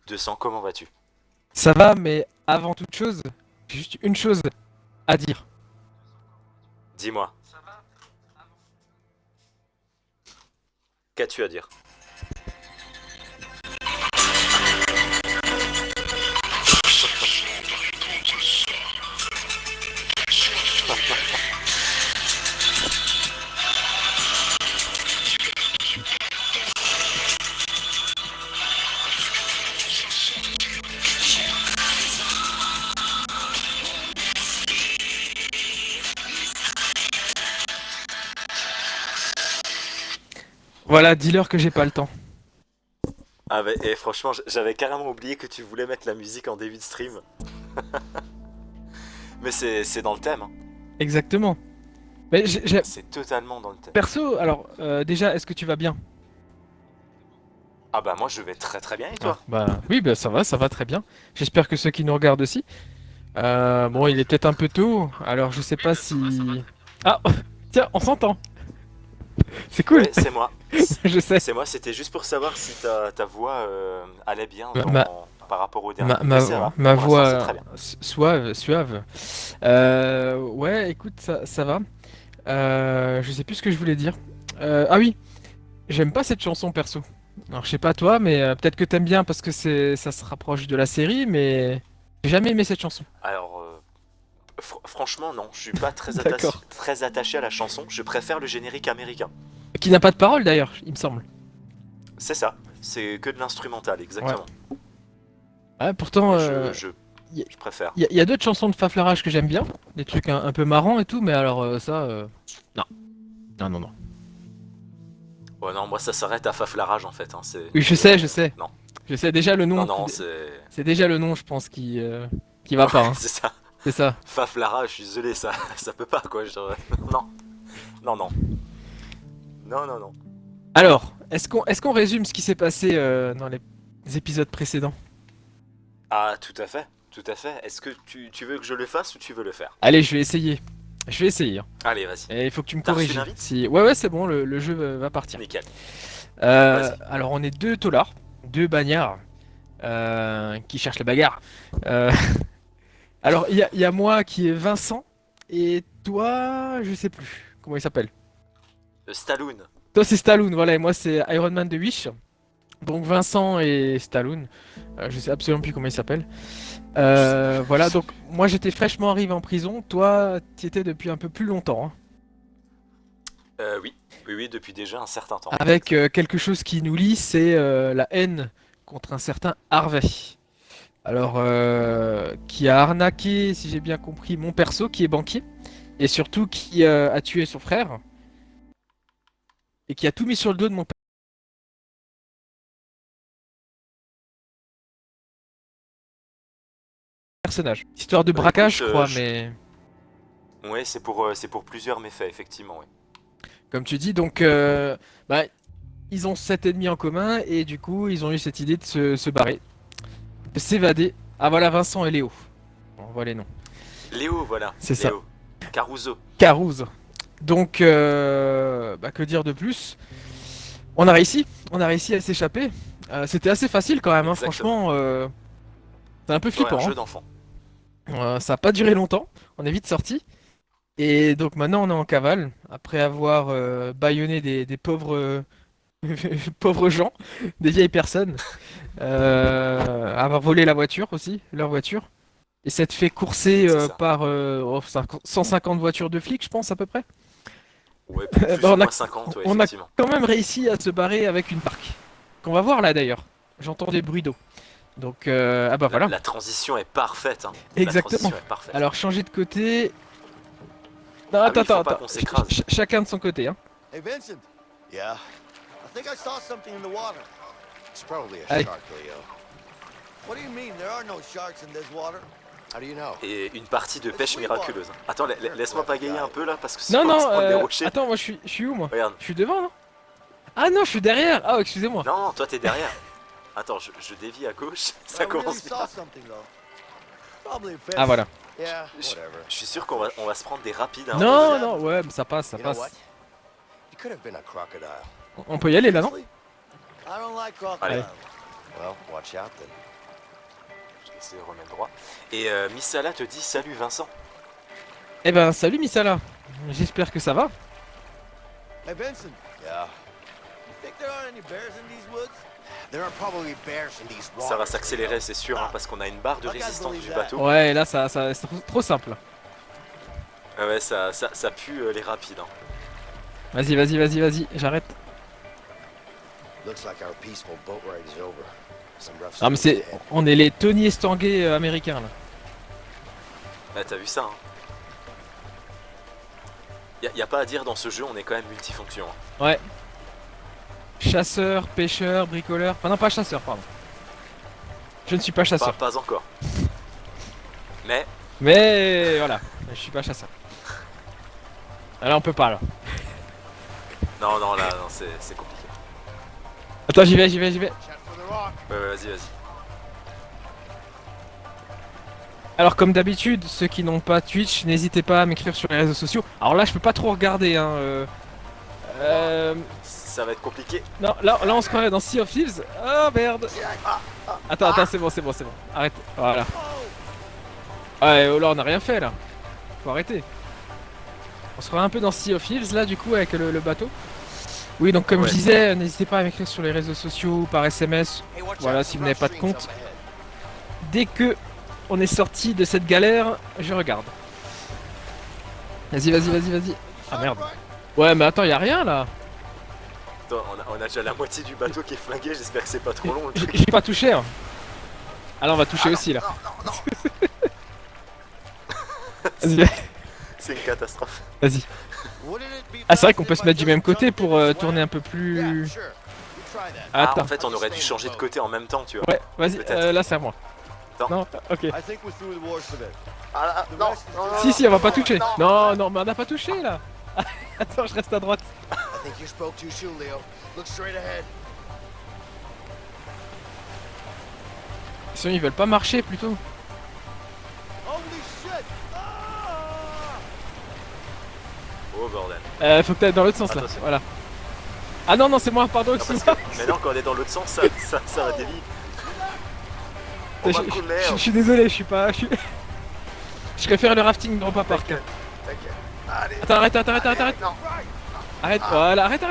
200, comment vas-tu? Ça va, mais avant toute chose, j'ai juste une chose à dire. Dis-moi, qu'as-tu à dire? Voilà, dis-leur que j'ai pas le temps. Ah bah, et franchement, j'avais carrément oublié que tu voulais mettre la musique en début de stream. Mais c'est dans le thème, hein. Exactement. Mais C'est totalement dans le thème. perso, alors déjà, est-ce que tu vas bien? Ah bah moi je vais très très bien et Ah, toi? bah oui, bah ça va très bien. J'espère que ceux qui nous regardent aussi. Bon, il est peut-être un peu tôt, alors je sais pas si. Ah, tiens, on s'entend. C'est cool. Ouais, c'est moi. Je sais. C'est moi, c'était juste pour savoir si ta voix allait bien Ma, ma, par rapport au dernier. Mais ça va, ma pour l'instant voix c'est très bien. suave, suave. Ouais, écoute, ça va. Je sais plus ce que je voulais dire. Ah oui, j'aime pas cette chanson perso. Alors je sais pas toi, mais peut-être que t'aimes bien parce que ça se rapproche de la série, mais j'ai jamais aimé cette chanson. Alors, franchement non, je suis pas D'accord. très attaché à la chanson, je préfère le générique américain. Qui n'a pas de parole d'ailleurs, il me semble. C'est ça, c'est que de l'instrumental, Ouais. exactement. Ouais, pourtant, Et il y, je préfère. y a d'autres chansons de Faflarage que j'aime bien, des trucs un peu marrants et tout, mais alors ça, non, non, non, non. Ouais non, moi ça s'arrête à Faflarage en fait, hein, c'est... Oui, je sais, je sais, Non, je sais déjà le non, nom. non, c'est... C'est déjà le nom, je pense, qui va Ouais, pas. Hein. c'est ça. C'est ça. Faflarage, je suis désolé, ça, ça peut pas quoi, genre... Non, non, non, non, non, non. Alors, est-ce qu'on résume ce qui s'est passé dans les épisodes précédents? Ah, tout à fait, tout à fait. Est-ce que tu veux que je le fasse ou tu veux le faire? Allez, je vais essayer. Je vais essayer. Hein. Allez, vas-y. Et il faut que tu me T'as reçu corriges. l'invite? Si... Ouais, ouais, c'est bon, le jeu va partir. Nickel. Vas-y. Alors, on est deux tolards, deux bagnards qui cherchent la bagarre. Euh, alors, il y a moi qui est Vincent, et toi, je sais plus. Comment il s'appelle? Stalloon. Toi, c'est Stallone, voilà, et moi, c'est Iron Man de Wish. Donc, Vincent et Stallone. Je sais absolument plus comment il s'appelle. Je sais pas. Je Voilà, sais donc plus. moi j'étais fraîchement arrivé en prison, toi tu étais depuis un peu plus longtemps, hein. Oui. Oui, oui, depuis déjà un certain temps. Avec quelque chose qui nous lie, c'est la haine contre un certain Harvey. Alors, qui a arnaqué, si j'ai bien compris, mon perso qui est banquier, et surtout qui a tué son frère, et qui a tout mis sur le dos de mon personnage. Histoire de Bah braquage, écoute, je crois, mais ouais, c'est pour plusieurs méfaits, effectivement, oui. comme tu dis, donc bah, ils ont cet ennemi en commun, et du coup ils ont eu cette idée de se barrer, de s'évader. Ah voilà Vincent et Léo. On voit les noms. Léo, voilà. C'est ça. Léo. Caruso. Carouse. Donc, bah, que dire de plus? On a réussi. On a réussi à s'échapper. C'était assez facile quand même, hein. Exactement. Franchement, c'est un peu Ouais, un flippant. jeu Hein. d'enfant. Ça n'a pas duré longtemps. On est vite sorti. Et donc maintenant, on est en cavale. Après avoir bâillonné des pauvres, pauvres gens, des vieilles personnes. Avoir volé la voiture aussi, leur voiture. Et s'être fait courser C'est ça. par 150 voitures de flics, je pense, à peu près. Ouais, Bah, plus ou moins 50, ouais, on a effectivement. quand même réussi à se barrer avec une barque. Qu'on va voir là d'ailleurs. J'entends des bruits d'eau. Donc, ah bah voilà. La transition est parfaite, hein. La Exactement. transition est parfaite. Alors, changer de côté. Non, Ah oui, attends, il faut attends, pas attends. qu'on s'écrase. Chacun de son côté, hein. Hey, Vincent. Yeah? I think I saw something in the water. It's probably a Allez. shark, Leo. What do you mean? There are no sharks in this water. How do you know? Et une partie de pêche miraculeuse. Attends, laisse-moi pagayer un peu là, parce que si Non, on va se non, prendre des rochers... attends, moi je suis où moi? Regarde. Je suis devant, non? Ah non, je suis derrière. Ah, excusez-moi. Non, non, toi t'es derrière. Attends, je dévie à gauche, ça I really commence bien. saw something, though. Probably a fish. Ah voilà. Yeah, Je, whatever. je suis sûr on va se prendre des rapides à un moment Non, donné. non, ouais, mais ça passe, ça You know what? passe. It could have been a crocodile. On peut y aller là, non? Seriously? I don't like Allez. crocodiles. Well, watch out then. se remettre droit. Et Missala te dit salut Vincent. Eh ben, salut Missala. J'espère que ça va. Hey, Benson. Yeah. You think there aren't any bears in these woods? There are probably bears in these waters. Ça va s'accélérer, c'est sûr, hein, parce qu'on a une barre de I can't résistance believe du that. bateau. Ouais, là, ça c'est trop simple. Ah ouais, ça pue les rapides. Hein. Vas-y, j'arrête. Looks like our peaceful boat ride is over. Some rough Ah mais seas c'est... ahead. On est les Tony Estanguet américains là. Bah t'as vu ça, hein. Y a pas à dire dans ce jeu, on est quand même multifonction. Hein. Ouais. Chasseur, pêcheur, bricoleur... Enfin non, pas chasseur, pardon. Je ne suis pas chasseur. Pas encore. Mais Mais voilà, je suis pas chasseur. Ah, là on peut pas là. non, là, non, c'est compliqué. Attends, j'y vais. Chat for the rock. Ouais, vas-y. Alors comme d'habitude, ceux qui n'ont pas Twitch, n'hésitez pas à m'écrire sur les réseaux sociaux. Alors là je peux pas trop regarder hein. Ça va être compliqué. Non, là on se croirait dans Sea of Thieves. Oh merde. Attends, c'est bon. Arrête, voilà. Ouais, oh, là on a rien fait là. Faut arrêter. On se croirait un peu dans Sea of Thieves là du coup avec le bateau. Oui donc comme Ouais. je disais, n'hésitez pas à m'écrire sur les réseaux sociaux ou par SMS. Hey, watch Voilà, out, si some vous n'avez rough pas de streams compte. up ahead. Dès que on est sorti de cette galère, je regarde. Vas-y. Ah merde. Ouais mais attends, y a rien là. Attends, on a déjà la moitié du bateau qui est flingué, j'espère que c'est pas trop long le truc. J'ai pas touché hein. Ah là on va toucher aussi là. Vas-y. C'est une catastrophe. Vas-y. Wouldn't it be Ah c'est vrai qu'on faster peut if se I mettre du just même côté jumped pour into this tourner un well? peu plus... Yeah, sure. You try that. Attends. En fait, on aurait dû changer de côté en même temps, tu vois. Ouais, vas-y, Peut-être. là c'est à moi. Attends. Non, ok. I think we're through the worst of it. Ah, The non, rest is just- Si, on va pas toucher. Non, mais on a pas touché là. Attends, je reste à droite. I think you spoke too soon, Leo. Look straight ahead. Sinon ils veulent pas marcher plutôt. Holy shit! Ah! Oh bordel. Faut que t'ailles dans l'autre sens là. Attention. Voilà. Ah non, c'est moi, pardon, Non, parce excuse-moi. que maintenant, quand on est dans l'autre sens, ça va dévier. Oh, Je bah, coup de merde. je suis désolé, je suis pas... Je préfère le rafting dans Europa Park. T'inquiète. Allez. Attends, arrête. Non. Arrête, voilà, arrête.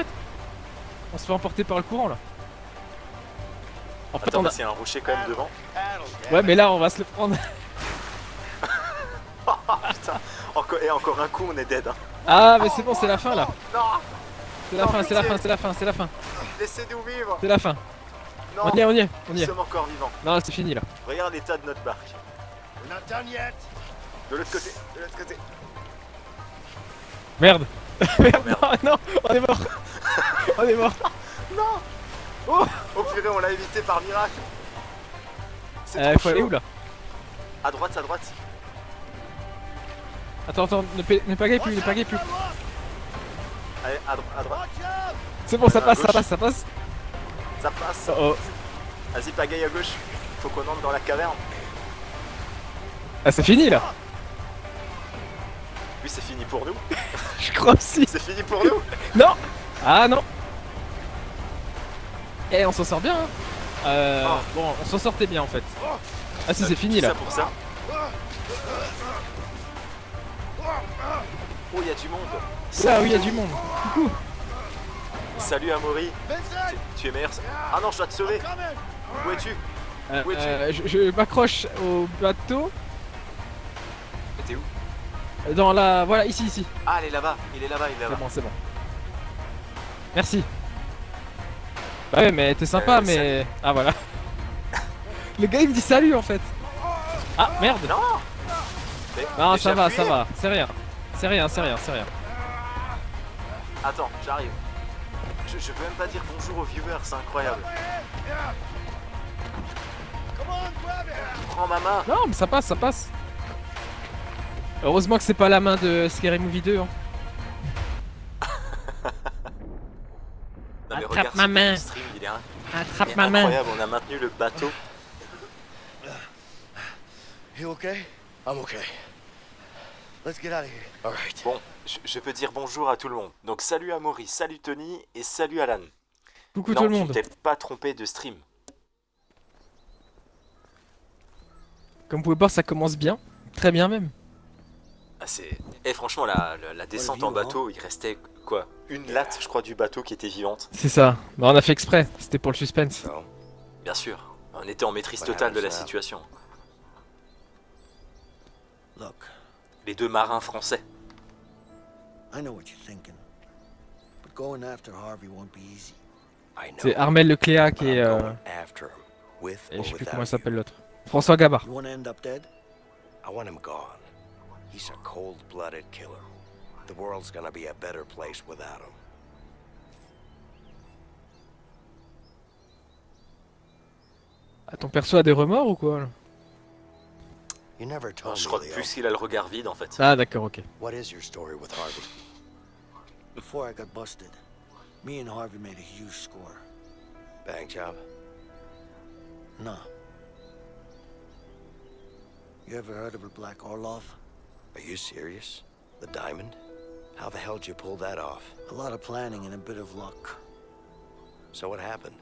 On se fait emporter par le courant là. En fait, Attends, on a... parce qu'il y a un rocher quand même devant. Paddle, Ouais, mais là, on va se le prendre. Putain, encore un coup, on est dead. Hein. Ah, mais c'est bon, c'est la fin là. Non, C'est la fin, c'est la fin. laissez-nous vivre. C'est la fin. Non, On y est. nous sommes encore vivants. Non, c'est fini là. Regarde l'état de notre barque. We're not done yet. De l'autre côté. Merde. Merde, merde. non, on est mort. Oh purée, on l'a évité par miracle. C'est Il trop faut aller chaud. où là? À droite. Attends, ne pagaille plus. Allez, à droite. Watch out! C'est bon, ça À passe. gauche. Ça passe. Oh. Vas-y, pagaille à gauche. Faut qu'on entre dans la caverne. Ah, c'est fini là. Oui, c'est fini pour nous. Je crois aussi. C'est fini pour nous. Non. Ah non. Eh, on s'en sort bien. Hein. Oh. Bon, on s'en sortait bien en fait. Ah si, c'est fini Tout là. ça pour ça. Oh, il y a du monde. Ah oui, il y a du monde. Coucou. Salut Amaury. Vincent! Tu es meilleur. Ah non, je dois te sauver. Coming! Où es-tu? Où es-tu? Je m'accroche au bateau. Mais t'es où? Dans la... Voilà, ici. Ah, il est là-bas. C'est bon. Merci. Bah ouais, mais t'es sympa, mais... salut. Ah voilà. Le gars il me dit salut en fait. Ah merde. Non. Mais Non, j'ai ça va. appuyé. C'est rien. Attends, j'arrive. Je peux même pas dire bonjour aux viewers, c'est incroyable. Come on, grab it! Prends ma main. Non, mais ça passe. Heureusement que c'est pas la main de Scary Movie 2. Hein. Non, mais Attrape regarde ma ce main. stream, il est Attrape il est ma main. incroyable, on a maintenu le bateau. You okay? I'm okay. Let's get out of here. All right. Bon, je peux dire bonjour à tout le monde. Donc salut Amaury, salut Tony et salut Alan. Coucou Non, tout le tu monde. t'es pas trompé de stream. Comme vous pouvez voir, ça commence bien. Très bien même. Ah, c'est... Eh, franchement, la descente en bateau, il restait quoi? Une latte, je crois, du bateau qui était vivante. C'est ça. Bah, on a fait exprès. C'était pour le suspense. So, Bien sûr, on était en maîtrise totale de la situation. Look, Les deux marins français. I know what you're thinking. But going after Harvey won't be easy. I know. C'est Armel Lecléa But qui I'm est... going after him, with et or je sais plus without comment il you. s'appelle l'autre. François Gabard. You want to end up dead? I want him gone. He's a cold-blooded killer. The world's gonna be a better place without him. Ah, ton perso a des remords ou quoi là? You never Non, told je me, crois Leo. plus qu'il a le regard vide en fait. Ah d'accord, ok. What is your story with Harvey? Before I got busted, me and Harvey made a huge score. Bank job? No. You ever heard of a Black Orlov? Are you serious? The diamond? How the hell did you pull that off? A lot of planning and a bit of luck. So what happened?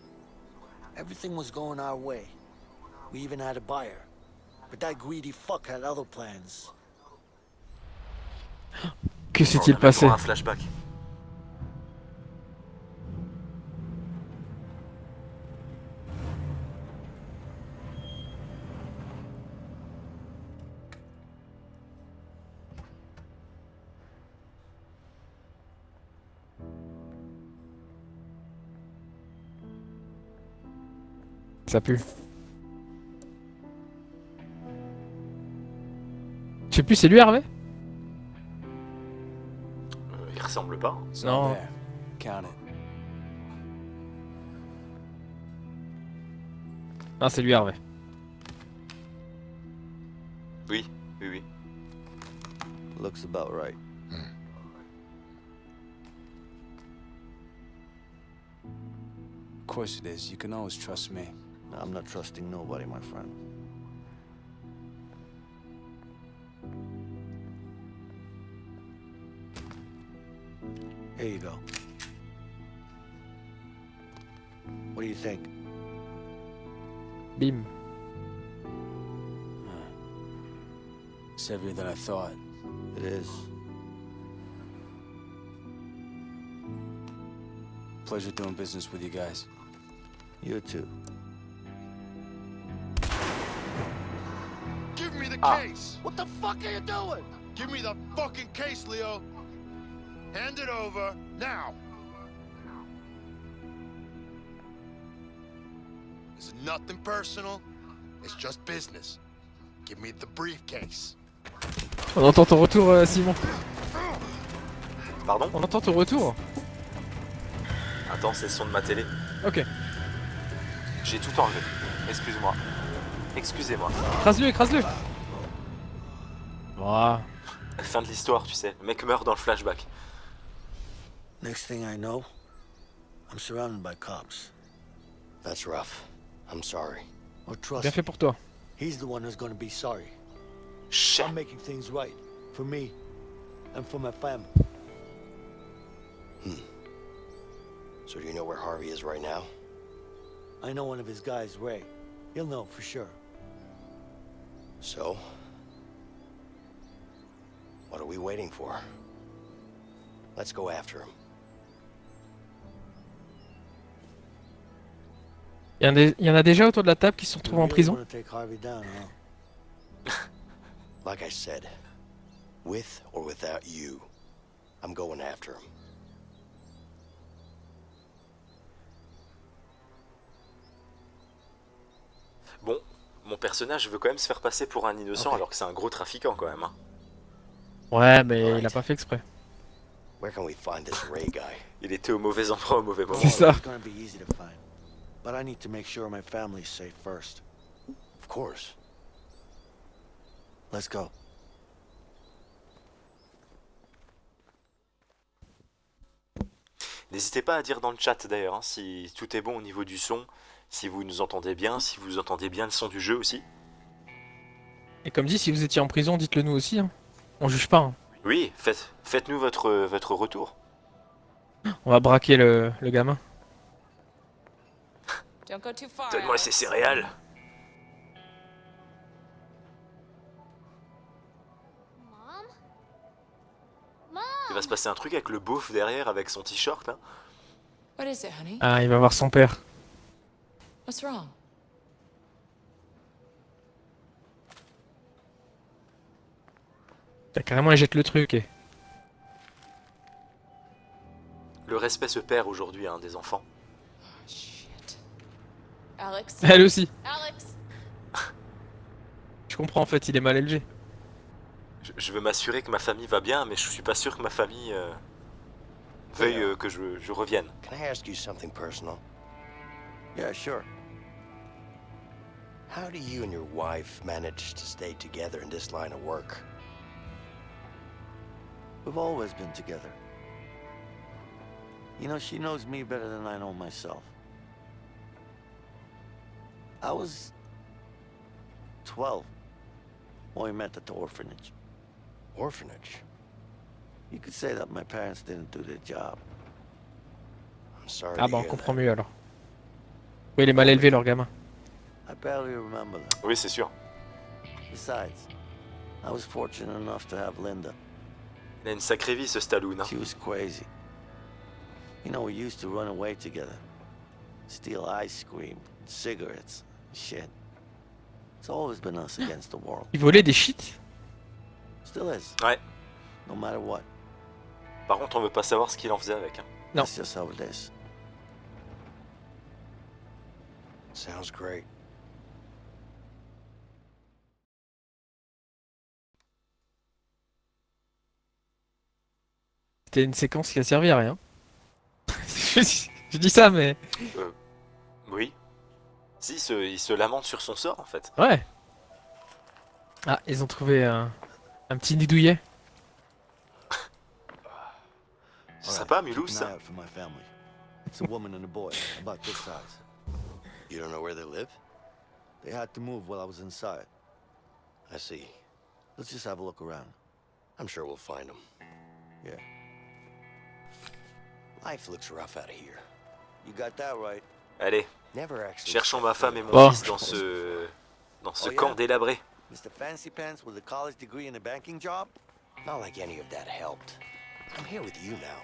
Everything was going our way. We even had a buyer. But that greedy fuck had other plans. Que On s'est-il a même passé? droit à un flashback. Ça pue. Je sais plus, c'est lui Hervé? Il ressemble pas. It's No. all there. Count it. Ah, c'est lui Hervé. Oui, oui, oui. Looks about right. Of course it is. You can always trust me. I'm not trusting nobody, my friend. Here you go. What do you think? Bim. It's heavier than I thought. It is. Pleasure doing business with you guys. You too. Give me the Ah. case! What the fuck are you doing? Give me the fucking case, Leo! Hand it over, now! It's nothing personal, it's just business. Give me the briefcase. On entend ton retour, Simon. Pardon? On entend ton retour. Attends, c'est le son de ma télé. Ok. J'ai tout enlevé. Excuse-moi. Excusez-moi. Écrase-le, écrase-le. Ouah. Fin de l'histoire, tu sais. Le mec meurt dans le flashback. Next thing I know, I'm surrounded by cops. That's rough. I'm sorry. Oh, trust Bien me, fait pour toi. he's the one who's gonna be sorry. Chut. I'm making things right for me and for my family. So do you know where Harvey is right now? I know one of his guys, Ray. He'll know for sure. So? What are we waiting for? Let's go after him. Il y en a déjà autour de la table qui se sont retrouvés en You really prison. wanna take Harvey down, huh? Like I said, with or without you, I'm going after him. Bon, mon personnage veut quand même se faire passer pour un innocent Ok. alors que c'est un gros trafiquant quand même. Hein. Ouais, mais il a Alright. pas fait exprès. Where can we find this Ray guy? Il était au mauvais endroit au mauvais moment. C'est ça. It's gonna be easy to find. But I need to make sure my family's safe first. Of course. Let's go. N'hésitez pas à dire dans le chat d'ailleurs hein, si tout est bon au niveau du son, si vous nous entendez bien, si vous entendez bien le son du jeu aussi. Et comme dit, si vous étiez en prison, dites-le nous aussi. Hein. On juge pas. Hein. Oui, faites-nous votre retour. On va braquer le gamin. Don't go too far. Donne-moi Alex. ces céréales. Il va se passer un truc avec le beauf derrière, avec son t-shirt là. What is it, honey? Ah, il va voir son père. What's wrong? Carrément, il jette le truc. Et... Le respect se perd aujourd'hui, hein, des enfants. Oh, shit. Alex? Elle aussi. Alex? Je comprends en fait, il est mal élevé. Je veux m'assurer que ma famille va bien, mais je suis pas sûr que ma famille veuille que je revienne. Can I ask you something personal? Yeah, sure. How do you and your wife manage to stay together in this line of work? We've always been together. You know, she knows me better than I know myself. I was 12 when we met at the orphanage. Orphanage? You could say that my parents didn't do their job. I'm sorry Ah to bah on hear comprend that. mieux alors. Oui, il est mal élevé leur gamin. I barely remember that. Oui, c'est sûr. Besides, I was fortunate enough to have Linda. Il a une sacrée vie ce Stallone. Hein. She was crazy. You know, we used to run away together. Steal ice cream, cigarettes, shit. It's always been us against the world. Il volait des shit. Still is. Ouais. No matter what. Par contre, on veut pas savoir ce qu'il en faisait avec. Hein. Non. That's just how it is. Sounds great. C'était une séquence qui a servi à rien. Je dis ça, mais... Oui. Si, il se lamente sur son sort en fait. Ouais. Ah, ils ont trouvé un petit nidouillet. C'est sympa, Mulhouse, Keep an eye ça. out for my family. It's a woman and a boy, about this size. You don't know where they live? They had to move while I was inside. I see. Let's just have a look around. I'm sure we'll find them. Yeah. Life looks rough out of here. You got that right. Allez, Never actually. cherchons ma femme et mon Bon. fils dans ce Oh, camp yeah. délabré. Mr. Fancy Pants with a college degree and a banking job? Not like any of that helped. I'm here with you now.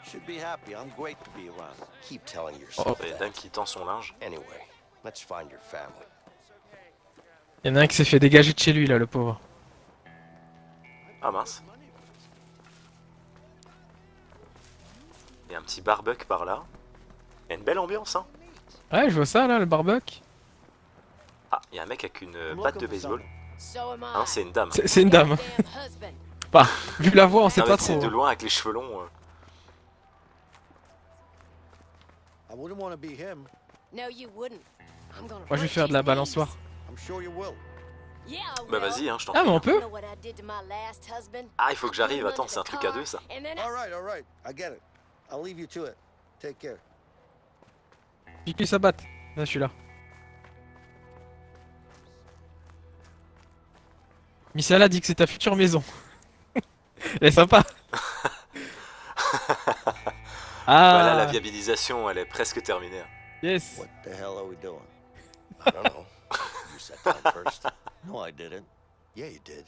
Should be happy. I'm great to be around. Keep telling yourself Oh. Il y a une that. dame qui tend son linge. Anyway, let's find your family. Il y en a un qui s'est fait dégager de chez lui, là, le pauvre. Ah mince. Il y a un petit barbecue par là. Il y a une belle ambiance, hein. Ouais, je vois ça, là, le barbecue. Ah, il y a un mec avec une batte de baseball. So am I. Ah, c'est une dame. C'est une dame. Damn husband. Bah, vu la voix, on sait Ah, pas mais c'est trop. de loin avec les cheveux longs. I wouldn't want to be him. No, you wouldn't. I'm gonna Moi, je vais break faire de la his balançoire. I'm sure you will. knees. Yeah, I Bah will. vas-y, hein, je t'en Ah, prie. mais on peut. You know what I did to my last husband? Ah, il faut que j'arrive. Threw him Attends, under c'est un the truc à car, deux, ça. and then All right. I get it. I'll leave you to it. Take care. Pique sa batte. Là, je suis là. Missala dit que c'est ta future maison. Elle est sympa. Voilà, la Ah, viabilisation, elle est presque terminée. yes. What the hell are we doing? I don't know. You sat down first. No, I didn't. Yeah, you did.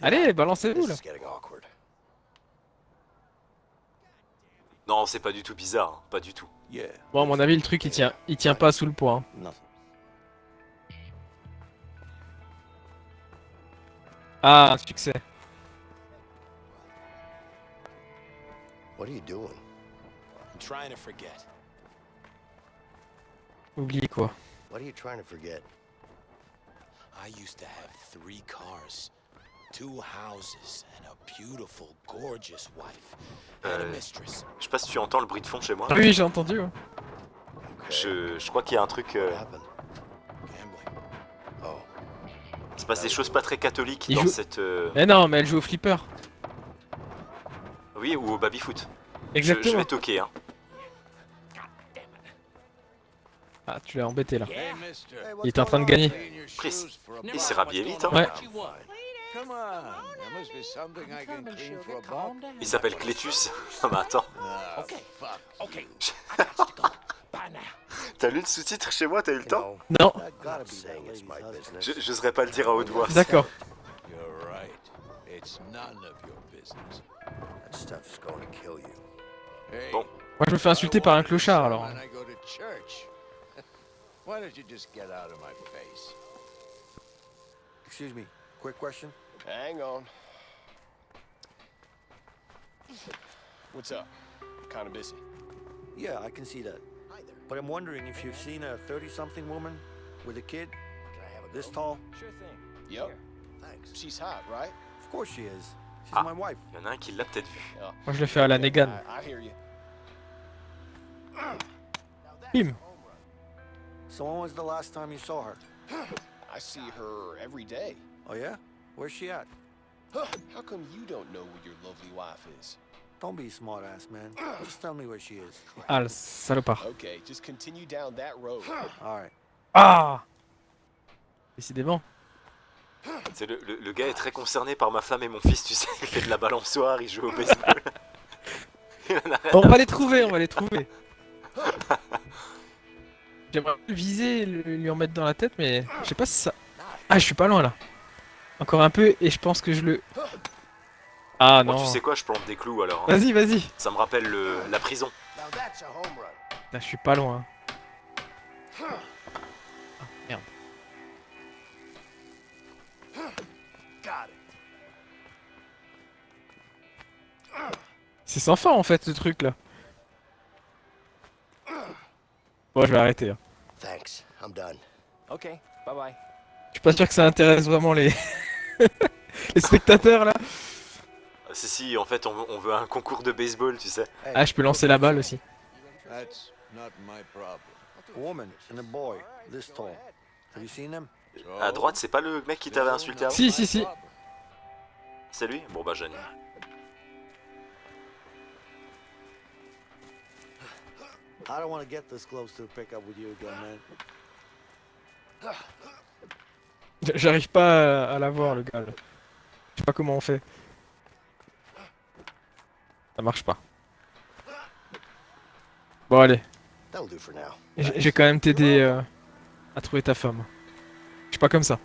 Allez, balancez-vous, This là. is getting awkward. Non, c'est pas du tout bizarre, hein, pas du tout. Yeah. Bon, à mon avis, le truc, il tient pas sous le poids. Hein. Nothing. Ah, succès. What are you doing? I'm trying to forget. Oublie quoi. What are you trying to forget? I used to have 3 cars, 2 houses, and a beautiful, gorgeous wife. And a mistress. Je sais pas si tu entends le bruit de fond chez moi. Oui, j'ai entendu. Ouais. Je crois qu'il y a un truc. What happened? Gambling. Oh, Il se passe des choses pas très catholiques Il dans joue- cette. Mais non, mais elle joue au flipper. Oui, ou au baby-foot. Je Exactement. vais toquer, hein. Ah, tu l'as embêté là. Hey, Il what's était en train de going on? gagner. Chris, il s'est rhabillé vite, hein. Ouais. Come on, there must be something I can clean for a buck. Il s'appelle Clétus. Non, mais attends. Okay, okay. T'as lu le sous-titre chez moi, t'as eu le you temps know, Non. That gotta I'm be that saying it's lady's my husband. business. J'oserais pas le dire à haute voix. D'accord. You're right. It's none of your business. That stuff's gonna kill you. Hey, Bon. Moi je me fais insulter par un clochard alors. when I go to church. Why don't you just get out of my face? Excuse me, quick question. Hang on. What's up? Kind of busy. Yeah, I can see that. But I'm wondering if you've seen a 30-something woman with a kid this tall. Sure thing. Yep. Thanks. She's hot, right? Of course she is. She's Ah. my wife. Il y en a un qui l'a peut-être vu. Moi je le fais à la Negan. I hear you. Bim. So when was the last time you saw her? I see her every day. Oh yeah? Where's she at? How come you don't know where your lovely wife is? Don't be a smart ass, man. Just tell me where she is. Ah le salopard. Okay, just continue down that road. All right. Ah. Décidément. C'est le gars est très concerné par ma femme et mon fils, tu sais. Il fait de la balançoire, il joue au baseball. Il en a rien On à va les trouver, on va les trouver. J'aimerais le viser et lui en mettre dans la tête, mais je sais pas si ça. Ah, je suis pas loin là. Encore un peu et je pense que je le. Ah Bon, non. tu sais quoi, je plante des clous alors. Hein. Vas-y, vas-y. Ça me rappelle la prison. Now that's a home run. Là, je suis pas loin. Ah, merde. Got it. C'est sans fin en fait ce truc là. Bon, je vais arrêter. Hein. Thanks. I'm done. Okay, bye-bye. Je suis pas sûr que ça intéresse vraiment les les spectateurs là. Si, en fait, on veut un concours de baseball, tu sais. Hey, Ah, je peux lancer la balle aussi. That's not my problem. a woman and a boy this tall. Have you seen them? À droite, c'est pas le mec qui t'avait insulté avant? Si, si, si. C'est lui? Bon bah, j'anime. I don't want to get this close to pick up with you again, man. J'arrive pas à la voir le gars là. Je sais pas comment on fait. Ça marche pas. Bon allez, That'll do for now. j'ai quand même t'aider à trouver ta femme. Je suis pas comme ça.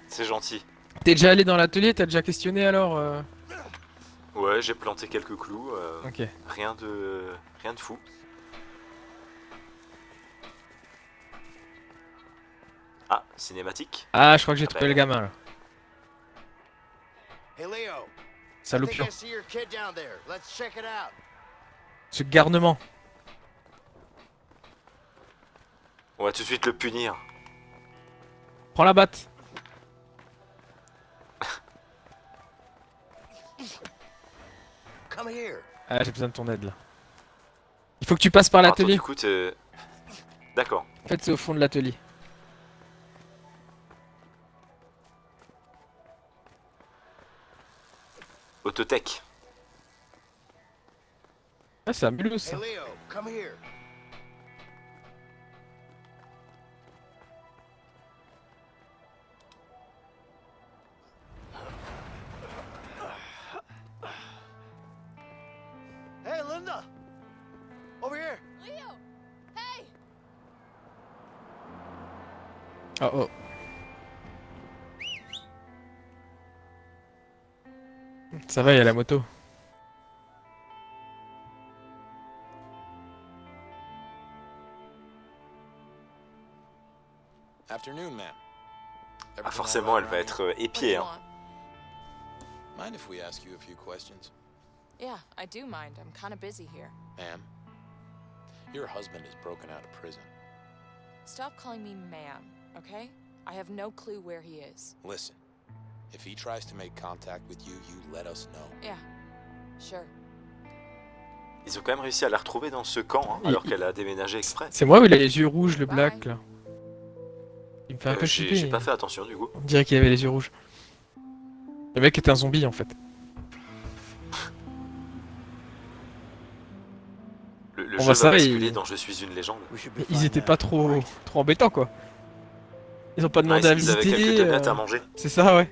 C'est gentil. T'es déjà allé dans l'atelier, t'as déjà questionné alors Ouais, j'ai planté quelques clous. Ok. Rien de fou. Ah, cinématique. Ah, je crois que j'ai trouvé le gamin là. Hey, Leo. I Salopion. think I see your kid down there. Let's check it out. Ce garnement. On va tout de suite le punir. Prends la batte. Come here. Ah, j'ai besoin de ton aide là. Il faut que tu passes par Alors, toi, l'atelier. du coup, d'accord. En fait, c'est au fond de l'atelier. Autotech. Ah, c'est un mulhouse Hey, ça. Leo. Come here. Hey, Linda. Over here. Leo! Hey! Oh oh. Ça va, il y a la moto. Afternoon, ma'am. Ah, forcément, elle va être épiée. Hein. Mind if we ask you a few questions? Yeah, I do mind. I'm kind of busy here. Ma'am, your husband is broken out of prison. Stop calling me ma'am, okay? I have no clue where he is. Listen, if he tries to make contact with you, you let us know. Yeah, sure. Ils ont quand même réussi à la retrouver dans ce camp, hein, alors qu'elle a déménagé exprès. C'est moi ou il a les yeux rouges, le black là? Il me fait un peu J'ai flipper. pas fait attention du coup. On dirait qu'il avait les yeux rouges. Le mec est un zombie en fait. Le On jeu voit va ça, basculer il- dans Je suis une légende. We should be Ils fine étaient now. pas trop embêtants quoi. Ils ont pas demandé à ils avaient visiter. quelques donuts à manger. C'est ça ouais.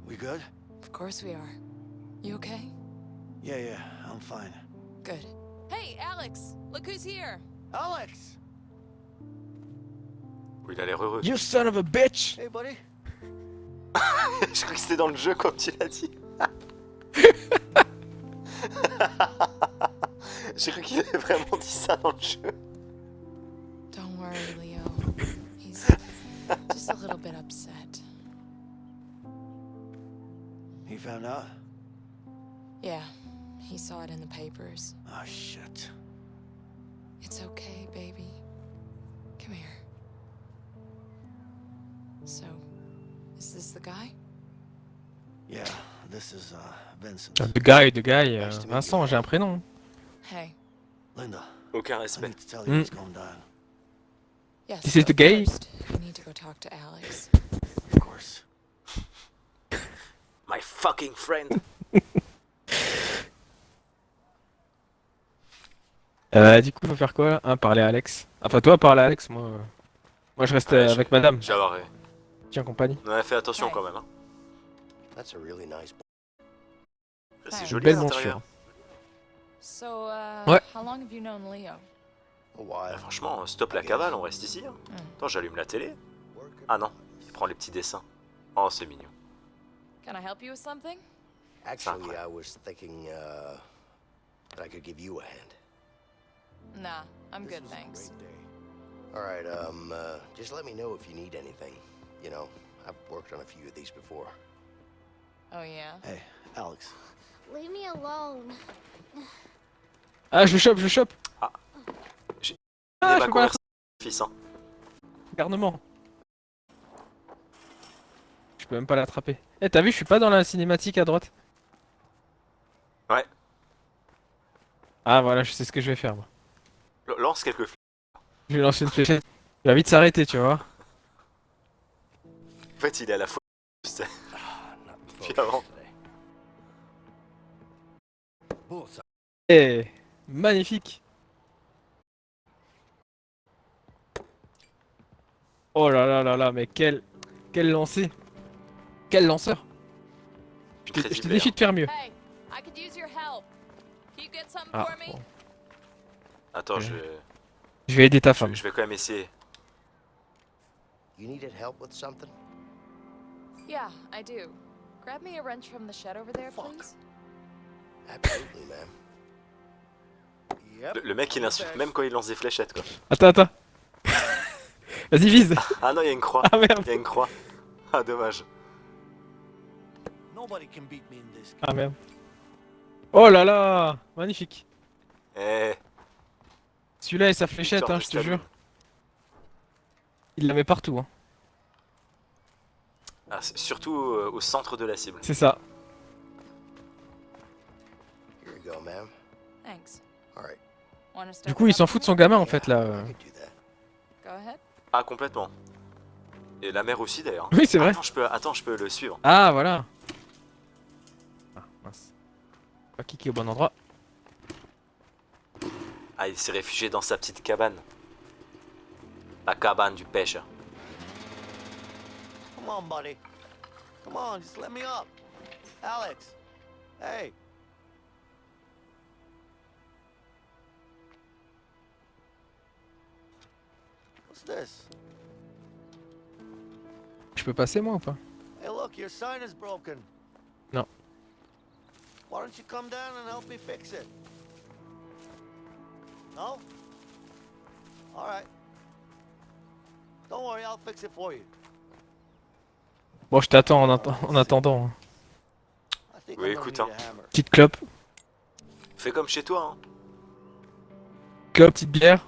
We good? Of course we are. You okay? Yeah, I'm fine. Good. Hey, Alex! Look who's here! Alex! Oh, il a l'air heureux. You son of a bitch! Hey, buddy. Je crois que c'était dans le jeu comme tu l'as dit. J'ai cru qu'il avait vraiment dit ça dans le jeu. Don't worry, Leo. He's just a little bit upset. He found out? Yeah, he saw it in the papers. Oh, shit. It's okay, baby. Come here. So, is this the guy? Yeah, this is, Vincent. The guy, Vincent, j'ai un prénom. Hey. Linda, Aucun I respect. need to tell you what's going down. Yes. This is the but gay? First, we need to go talk to Alex. Of course. My fucking friend. Du coup, faut faire quoi là? Parler à Alex. Enfin, toi, parler à Alex, moi je reste avec madame. J'avais. Tiens, compagnie. On a fait attention quand même. Hein. That's a really nice C'est Ouais. joli Belle à l'intérieur. monture. So, Ouais. how long have you known Leo? a while. Bah, franchement, stop la cavale, on reste ici. Hein. Attends, j'allume la télé. Ah non, il prend les petits dessins. Oh, c'est mignon. Can I help you with something? Actually, I was thinking that I could give you a hand. Nah, I'm good, thanks. All right, just let me know if you need anything. You know, I've worked on a few of these before. Oh yeah? Hey, Alex. Leave me alone. Ah, je le chope! Ah, je ma peux pas conversation, fils. Hein. Garnement. Je peux même pas l'attraper. Eh, t'as vu, je suis pas dans la cinématique à droite. Ouais. Ah, voilà, je sais ce que je vais faire, moi. Lance quelques flèches. Je vais lancer une fléchette. Il va vite s'arrêter, tu vois. En fait, il est à la fois. Finalement. Eh, magnifique. Oh là là là là, mais quel lancer. Quel lanceur. Je te Crédible, défie hein. de faire mieux. Hey, I could use your help. Can you get something Ah, for me? bon. Attends, Je vais aider ta femme. je vais quand même essayer. You needed help with something? Yeah, I do. Grab me a wrench from the shed over there, please. Absolutely, ma'am. Le mec, il insulte même quand il lance des fléchettes, quoi. Attends. Vas-y, vise. Ah non, il y a une croix. Ah merde. Il y a une croix. Ah, dommage. Nobody can beat me in this. Ah merde. Oh là là, magnifique. Eh, Celui-là et sa fléchette, Victor hein, de je te Staline. jure. Il la met partout, hein. Ah, surtout au centre de la cible. C'est ça. Here you go, ma'am. Thanks. All right. Wanna start Du coup, il s'en fout de son gamin en fait là. I could do that. Go ahead. Ah, complètement. Et la mère aussi, d'ailleurs. Oui, c'est vrai. Attends, je peux le suivre. Ah, voilà. Ah, mince. Pas cliquer au bon endroit. Ah, il s'est réfugié dans sa petite cabane. La cabane du pêcheur. Come on, buddy. Come on, just let me up. Alex. Hey. What's this? Je peux passer moi ou pas? Hey, look, your sign is broken. No. Why don't you come down and help me fix it? No? All right. Don't worry, I'll fix it for you. Bon, je t'attends en attendant. Hein. I think Oui, I'm gonna écoute, need hein. a hammer. Petite clope. Fais comme chez toi, hein. Clope, petite bière.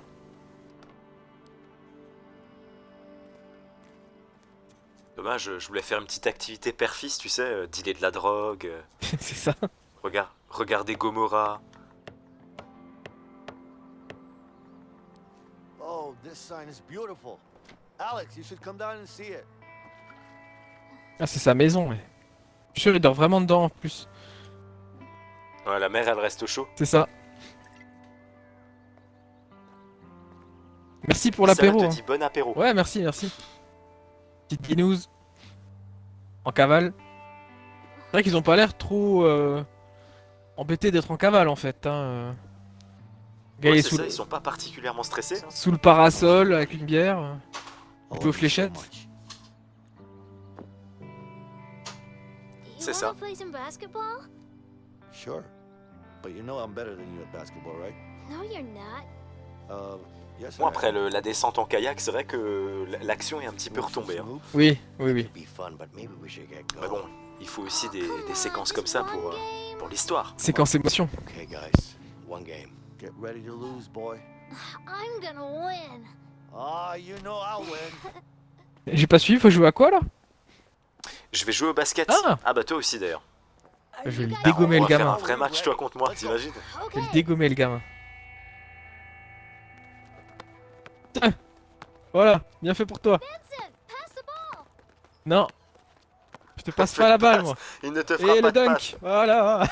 Dommage, je voulais faire une petite activité père-fils, tu sais, dealer de la drogue, C'est ça. regarder Gomorrah. Oh, this sign is beautiful. Alex, you should come down and see it. Ah, c'est sa maison, mais. Je suis sûr, il dort vraiment dedans en plus. Ouais, la mère, elle reste au chaud. C'est ça. Merci pour Sarah l'apéro. te Hein. dit bon apéro. Ouais, merci. Petite guinouze. En cavale. C'est vrai qu'ils ont pas l'air trop embêtés d'être en cavale en fait. Hein. Le gars, Ouais, il est c'est sous, ça, ils sont pas particulièrement stressés. sous le parasol avec une bière. All Joue aux of you so fléchettes. much. C'est You ça. wanna play some basketball? Sure. But you know I'm better than you at basketball, right? No, you're not. Yes. Bon, I après am. la descente en kayak, c'est vrai que l'action est un petit peu Wanna shoot retombée. some Hein. hoops? Oui, oui, oui. It'd be fun, but maybe we should get Mais going. bon, il faut aussi des Come on, séquences just comme ça one game. pour l'histoire. Séquence émotion. Okay, guys. One game. Get ready to lose, boy. I'm gonna win. Ah, you know I'll win. J'ai pas suivi, faut jouer à quoi là? Je vais jouer au basket. Ah. Bah toi aussi d'ailleurs. Are Je vais you le guys dégommer, On le va faire gamin. un vrai match toi contre moi, t'imagines? Je vais Okay. le dégommer le gamin. Tiens. Voilà, bien fait pour toi. Vincent, pass the ball. Non. Je te passe pas la balle moi. Il ne te fera Et pas le de dunk, passe. voilà.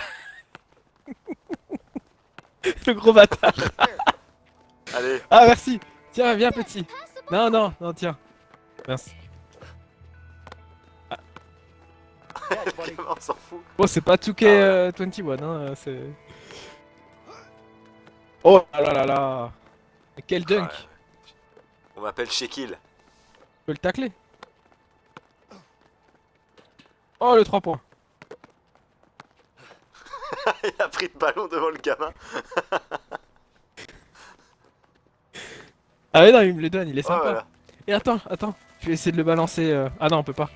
Le gros bâtard. Allez, Ah merci. Tiens, viens petit. Pass the ball. Non, tiens. Merci. le gamin, on s'en fout. Bon, c'est pas 2K21, hein, c'est... Oh là là là. Mais quel dunk. Ouais. On m'appelle Shekil. Je peux le tacler. Oh, le 3 points. Il a pris le ballon devant le gamin. Ah ouais, non, il me le donne, il est Oh, sympa. voilà. Et attends, je vais essayer de le balancer. Ah non, on peut pas.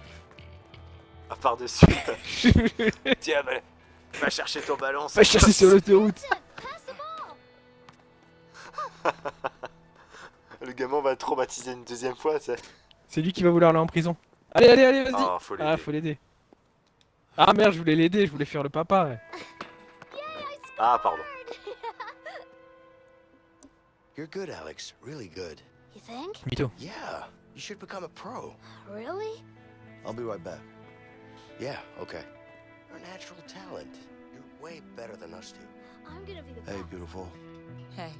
Ah, par-dessus. Tiens, va chercher ton ballon. Va chercher sur l'autoroute. Pass the ball. Le gamin va le traumatiser une deuxième fois, tu sais. C'est lui qui va vouloir aller en prison. Allez, vas-y. Ah, faut l'aider. Faut l'aider. Ah merde, je voulais l'aider, je voulais faire le papa. Ouais. Ah, pardon. You're good, Alex. Really good. You think? Mytho. Yeah, you should become a pro. Really? I'll be right back. Yeah, okay. You're a natural talent. You're way better than us two. I'm gonna be the Hey, best. beautiful. Hey.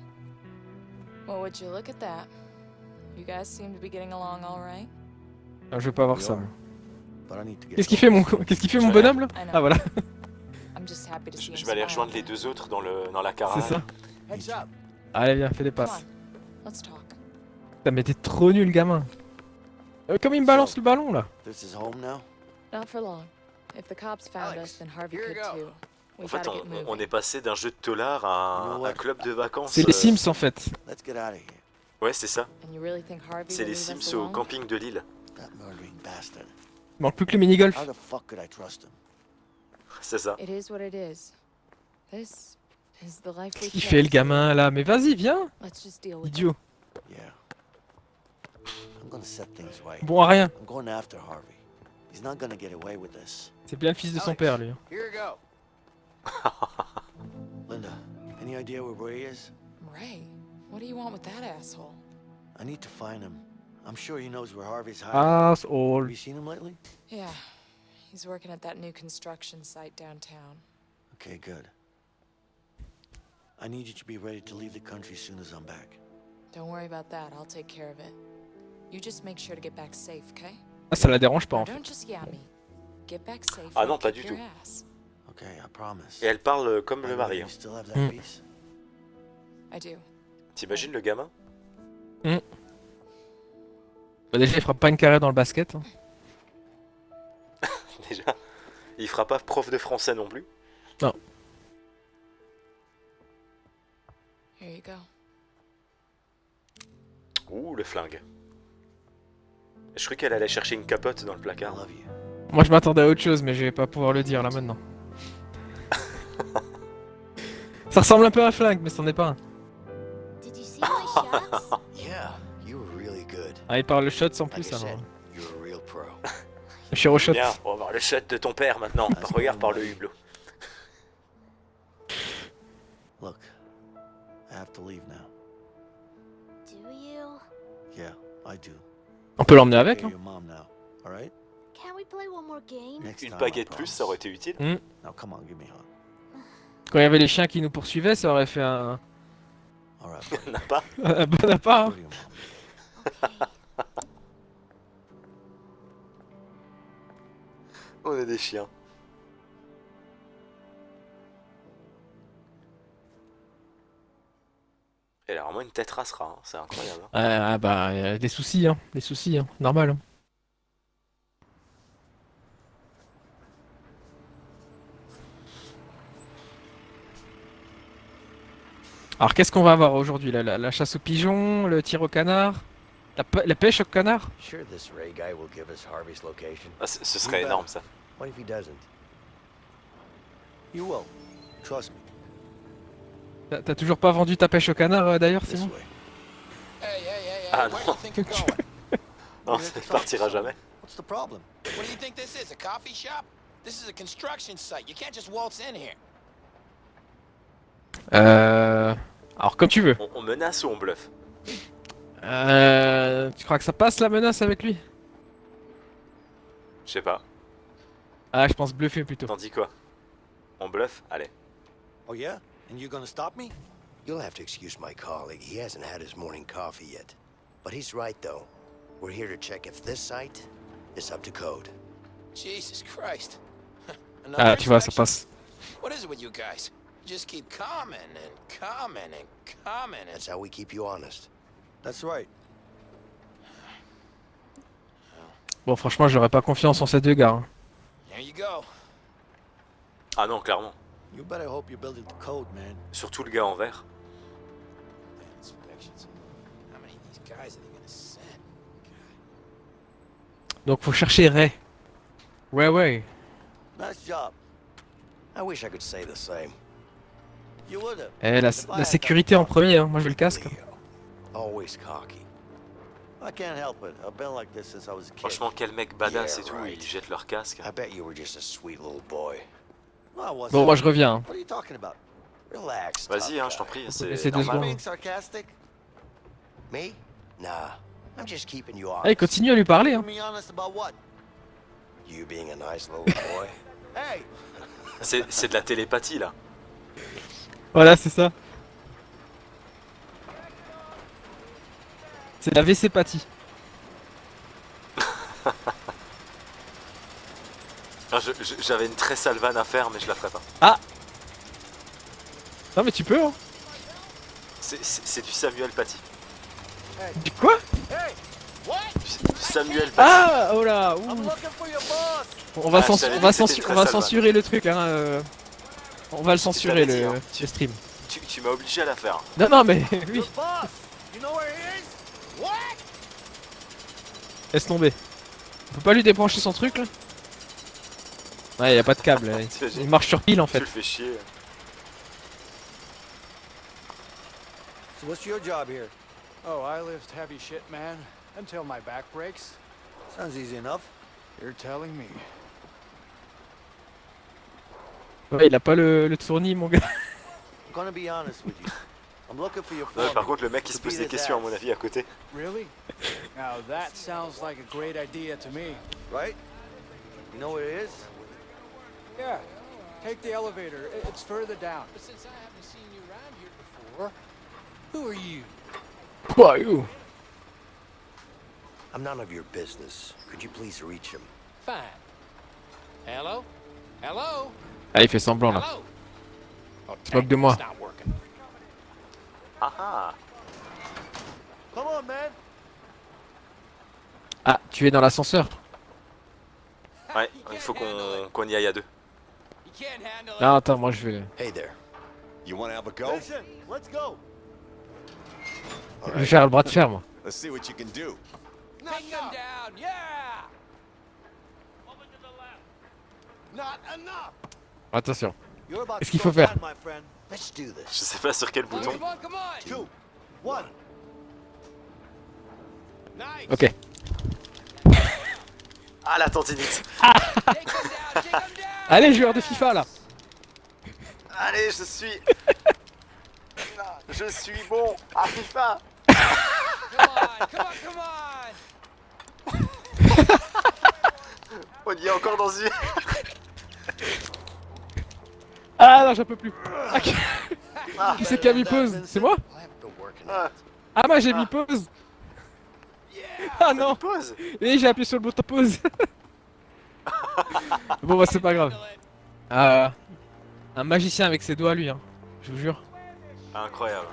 Well, would you look at that? You guys seem to be getting along all right. Ah, je veux pas voir We ça. are. moi. But I need to get Qu'est-ce qu'il fait mon bonhomme là? I know. Ah voilà, I'm just happy to see Je him vais aller smile. rejoindre les deux autres dans la c'est caravane. ça. Heads up. Allez viens, fais des Come passes. on, let's talk. Putain mais t'es trop nul gamin. Comme il me balance le ballon là. This is home now? Not for long. If the cops found Alex, us, then Harvey here you could go. too. We En fait, gotta get moving. on est passé d'un jeu de tolard à You know un what? club de vacances. C'est les Sims en fait. Let's get out of here. Ouais, c'est ça. And you really think Harvey C'est will les leave us Sims au alone? camping de l'île. That murdering bastard. Il manque plus que le mini-golf. How the fuck could I trust him? C'est ça. It is what it is. This is the life we Il fait le chose. gamin là, mais vas-y viens. Let's just deal with it. Idiot. Yeah. I'm gonna set things right. Bon à rien. I'm going after Harvey. He's not gonna get away with this. C'est bien le fils de son père lui. Here you go. Linda, any idea where Ray is? Ray, what do you want with that asshole? I need to find him. I'm sure he knows where Harvey's hiding. Ah, Have oh. you seen him lately? Yeah, he's working at that new construction site downtown. Okay, good. I need you to be ready to leave the country as soon as I'm back. Don't worry about that, I'll take care of it. You just make sure to get back safe, okay? Ah, ça la dérange pas Now, en fait. don't just yap me. Get back safe. Ah or non, I'll pas kick du your tout. ass. Okay, I promise. Et elle parle comme By le the way, mari. you hein. still have that Mm. piece? I do. T'imagines le gamin? Bah, déjà il fera pas une carrière dans le basket. Hein. Déjà. Il fera pas prof de français non plus. Here you go. Ouh, le flingue. Je croyais qu'elle allait chercher une capote dans le I placard. love you. Moi je m'attendais à autre chose mais je vais pas pouvoir le dire là maintenant. Ça ressemble un peu à un flingue mais c'en est pas un. Did you see my shots? Yeah, you were really good. Ah il parle le shot sans Like plus I said, alors. you're a real pro. Le chiro shot. Bien, on va voir le shot de ton père maintenant. Regarde par le hublot. Look, I have to leave now. Do you? Yeah, I do. On peut l'emmener avec You're hein. your mom now, all right? Can we play one more game? Next Une time, I baguette plus, promise. ça aurait été utile. Now come on, give me a hug. Quand il y avait les chiens qui nous poursuivaient ça aurait fait un All right, buddy. N'a pas. un bon appart. Go Hein. to your mom. Okay. On est des chiens. Elle a vraiment une tête racera, hein. C'est incroyable. Ah bah, des soucis, hein. Des soucis, hein. Normal. Hein. Alors, qu'est-ce qu'on va avoir aujourd'hui là? La chasse aux pigeons, le tir au canard, la pêche au canard? Sure, this Ray guy will give us Harvey's location. Ah, ce serait énorme ça. What if he doesn't? You will. Trust me. T'as toujours pas vendu ta pêche au canard d'ailleurs, This Simon? way. Hey, hey, hey, hey, Ah, where do non. you think you're going? Non, ça ne partira jamais. What's the problem? What do you think this is, a coffee shop? This is a construction site. You can't just waltz in here. Alors comme tu veux. On menace ou on bluffe? Tu crois que ça passe la menace avec lui? Je sais pas. Ah, je pense bluffer plutôt. T'en dis quoi? On bluffe? Allez. Oh yeah? And you're gonna stop me? You'll have to excuse my colleague. He hasn't had his morning coffee yet. But he's right, though. We're here to check if this site is up to code. Jesus Christ. Another Ah, tu vois, ça inspection? passe. What is it with you guys? You just keep coming and coming and coming and... That's how we keep you honest. That's right. Bon, franchement, j'aurais pas confiance en ces deux gars. Hein. There you go. Ah non, clairement. You better hope you're building the code, man. Surtout le gars en vert. Inspections. How many of these guys are they gonna send? Donc faut chercher Ray. Ouais. Nice job. I wish I could say the same. You would've. Eh, la sécurité en premier, hein. Moi je veux le casque. Always cocky. I can't help it. I've been like this since I was a kid. Franchement, quel mec badass et Yeah, tout, right. ils jettent leur casque. I bet you were just a sweet little boy. No, I wasn't. Bon, moi je reviens. Hein. What are you talking about? Relax. Vas-y, tough hein, je t'en guy. prie, laisser c'est deux Am I normal. being sarcastic? Me? Nah. I'm just keeping you Ah, il honest. continue à lui parler. Hein. Be honest about what? You being a nice little boy. Hey! C'est de la télépathie là. Voilà, c'est ça. C'est la WC-pathie. Ah, j'avais une très sale vanne à faire, mais je la ferai pas. Non mais tu peux, hein. C'est du Samuel Paty. Du quoi? Du Samuel Paty. Ah, oh là, ouh. I'm looking for your boss! On va, Ah, je savais que c'était très salvagne. censurer le truc, hein. On va le censurer, t'avais dit, hein. le stream. Tu m'as obligé à la faire. Non, mais oui, Your boss! You know where he is? What? laisse tomber. On peut pas lui débrancher son truc, là? Ouais, y a pas de câble, là. Il marche sur pile, en Tu fait. le fais chier. So what's your job here? Oh, I lift heavy shit, man, until my back breaks. Sounds easy enough. You're telling me. Ouais, il a pas le tournis, mon gars. I'm gonna be honest with you. I'm looking for your Non, mais foreman. par contre, le mec il se pose des questions à mon avis à côté. Really? Now that sounds like a great idea to me. Right? You know where it is? Yeah. Take the elevator. It's further down. But since I haven't seen you around here before, who are you? Quoi, you? I'm none of your business. Could you please reach him? Fine. Hello? Hello? Ah, il fait semblant, là. Hello? Oh, Se moque de moi. it's not working. Ah ah. Come on, man! Ah, tu es dans l'ascenseur. Ouais, il faut qu'on y aille à deux. You can't handle it. Non, attends, moi je vais... Hey there. You want to have a go? Listen, let's go! Je vais faire le bras de fer, moi. Let's see what you can do. Take them down, yeah! Not enough! Attention. You're about Qu'est-ce to qu'il faut start faire? that, my friend. Let's do this. Je sais pas sur quel bouton. Come on, come on! 2, 1. Nice! Ok. Ah la tendinite. Take them down, take them down! Allez, joueur de FIFA, là. Allez, je suis. Je suis bon à FIFA. Come on, come on, come on! On y est encore dans une. Ah non, j'en peux plus. Ah, qui Ah, qui c'est qui a mis pause? C'est moi? I'll have to work on ah, it. Ah, moi j'ai mis pause. Ah non. pause. Et j'ai appuyé sur le bouton pause. Bon, bah c'est pas grave. Un magicien avec ses doigts, lui, hein. Je vous jure. Incroyable.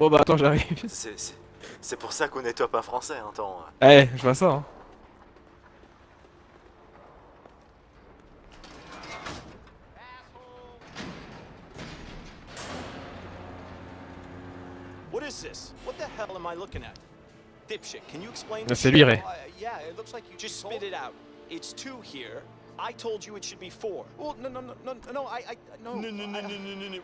Bon bah attends, j'arrive. C'est pour ça qu'on nettoie pas français, hein, attends. Eh, je vois ça. Hein. What is this? What the hell am I looking at? Dipshit, can you explain Ah, this? c'est lui, Ray. Yeah, it looks like you just spit it out. It's 2 here. I told you it should be 4. Well, no, no, no. No.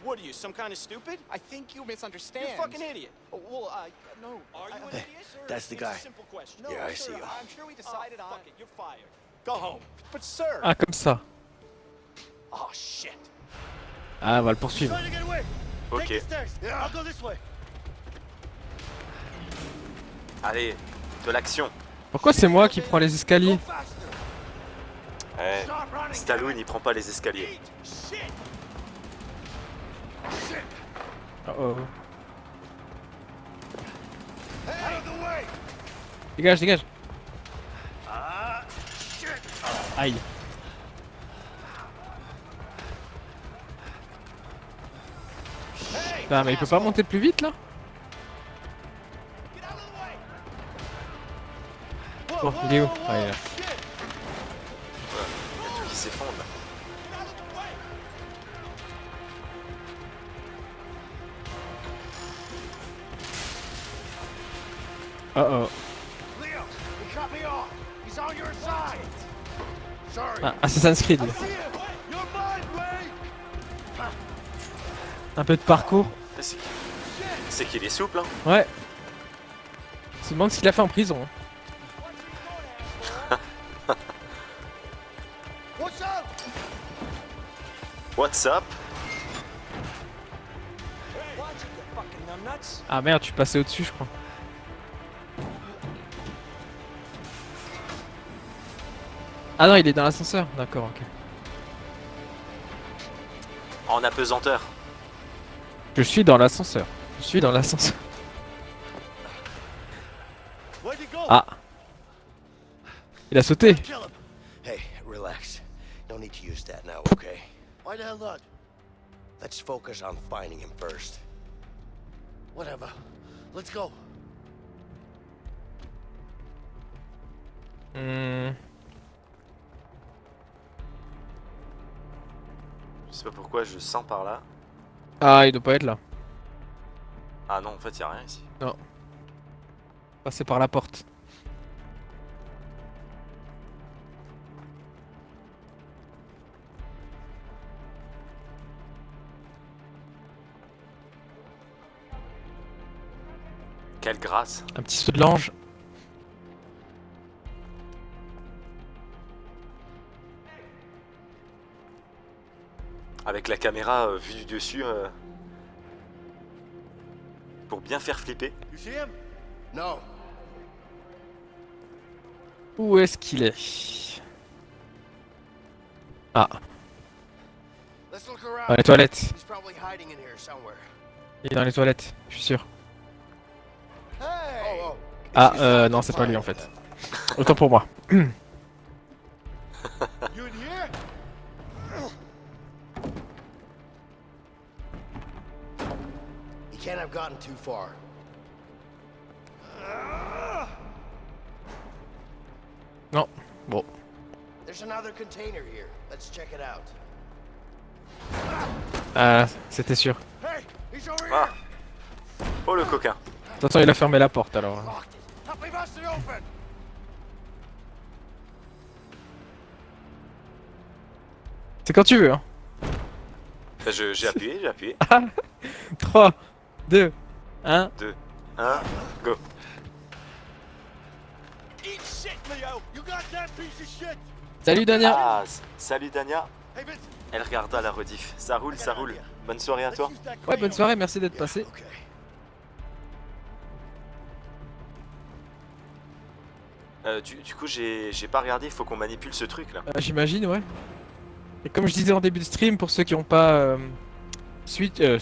What are you, some kind of stupid? I think you misunderstand. You're a fucking idiot. Well, no. Are you an Hey, idiot? Sir? that's the It's guy. a simple question. Yeah, I sir, see him. I'm sure we decided on. Fuck it, you're fired. Go home. But sir. Ah, comme ça. Oh shit. Ah, on va le poursuivre. Trying to get away. Ok. Take the stairs. I'll go this way. Allez, de l'action. Pourquoi c'est moi qui prends les escaliers? Eh, Stallone il prend pas les escaliers. Shit. Oh oh. Out of the way. Dégage, dégage. Shit. Aïe. Putain, mais il peut pas monter plus vite là? Get out of the way. Bon, il est où? Ah, il est là. Il y a tout qui s'effondre là. Get out of the way. Oh oh. Leo, he cut me off. He's on your side. Sorry. Ah, Assassin's Creed. See him. You're mine, Ray. Un peu de parcours. C'est qu'il est souple, hein. Ouais. On se demande ce qu'il a fait en prison. What's up? What's up? Watch it, you fucking numbnuts. Ah merde, tu passais au-dessus, je crois. Ah non, il est dans l'ascenseur. D'accord, ok. En apesanteur. Je suis dans l'ascenseur. Je suis dans l'ascenseur. Where'd he go? Ah. Il a sauté. Kill him. Hey, relax. No need to use that now, okay? Why the hell not? Let's focus on finding him first. Whatever. Let's go. Hmm. Je sais pas pourquoi je sens par là. Ah, il doit pas être là. Ah non, en fait, y a rien ici. Passer par la porte. Quelle grâce. Un petit saut de l'ange. Avec la caméra vue du dessus. Pour bien faire flipper. You see him? No. Où est-ce qu'il est? Ah, Let's look around. dans les toilettes. He's probably hiding in here somewhere. Il est dans les toilettes, je suis sûr. Hey. Oh. Ah, non, c'est pas lui en fait. Autant pour moi. You in here? He can't have gotten too far. Non, bon. There's another container here. Let's check it out. Ah, c'était sûr. Hey, he's over Ah. here. Oh le coquin. De toute façon, il a fermé la porte alors. Locked it. Help me bust it open. C'est quand tu veux, hein. Bah, j'ai appuyé, j'ai appuyé. 3, 2, 1. 2, 1, go. Eat shit, Leo. You got that piece of shit. Salut Dania. Ah, salut Dania. Hey, Vince. Elle regarda la rediff. Ça roule, ça roule. Bonne soirée à toi. Let's use that Ouais, crane bonne soirée, merci d'être over- passé. Yeah, okay. Du coup, j'ai pas regardé, il faut qu'on manipule ce truc là. J'imagine, ouais. Et comme je disais en début de stream, pour ceux qui n'ont pas Twitch, Bring it over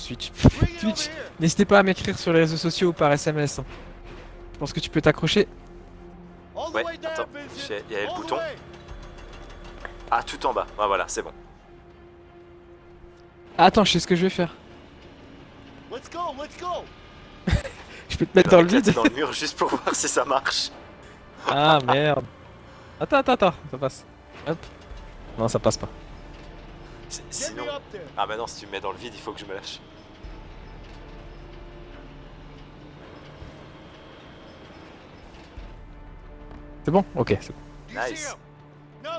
Twitch, here. n'hésitez pas à m'écrire sur les réseaux sociaux ou par SMS. hein. Je pense que tu peux t'accrocher. All the Ouais, way down, attends, Vincent. il y avait le All the bouton. way. Ah, tout en bas. Ah, voilà, c'est bon. Ah, attends, je sais ce que je vais faire. Let's go. Je peux te mettre dans le vide. Dans le mur juste pour voir si ça marche. Ah merde. Attends, ça passe. Hop. Non, ça passe pas. Sinon... Ah bah non, si tu me mets dans le vide, il faut que je me lâche. C'est bon? Ok, c'est bon. Nice. No,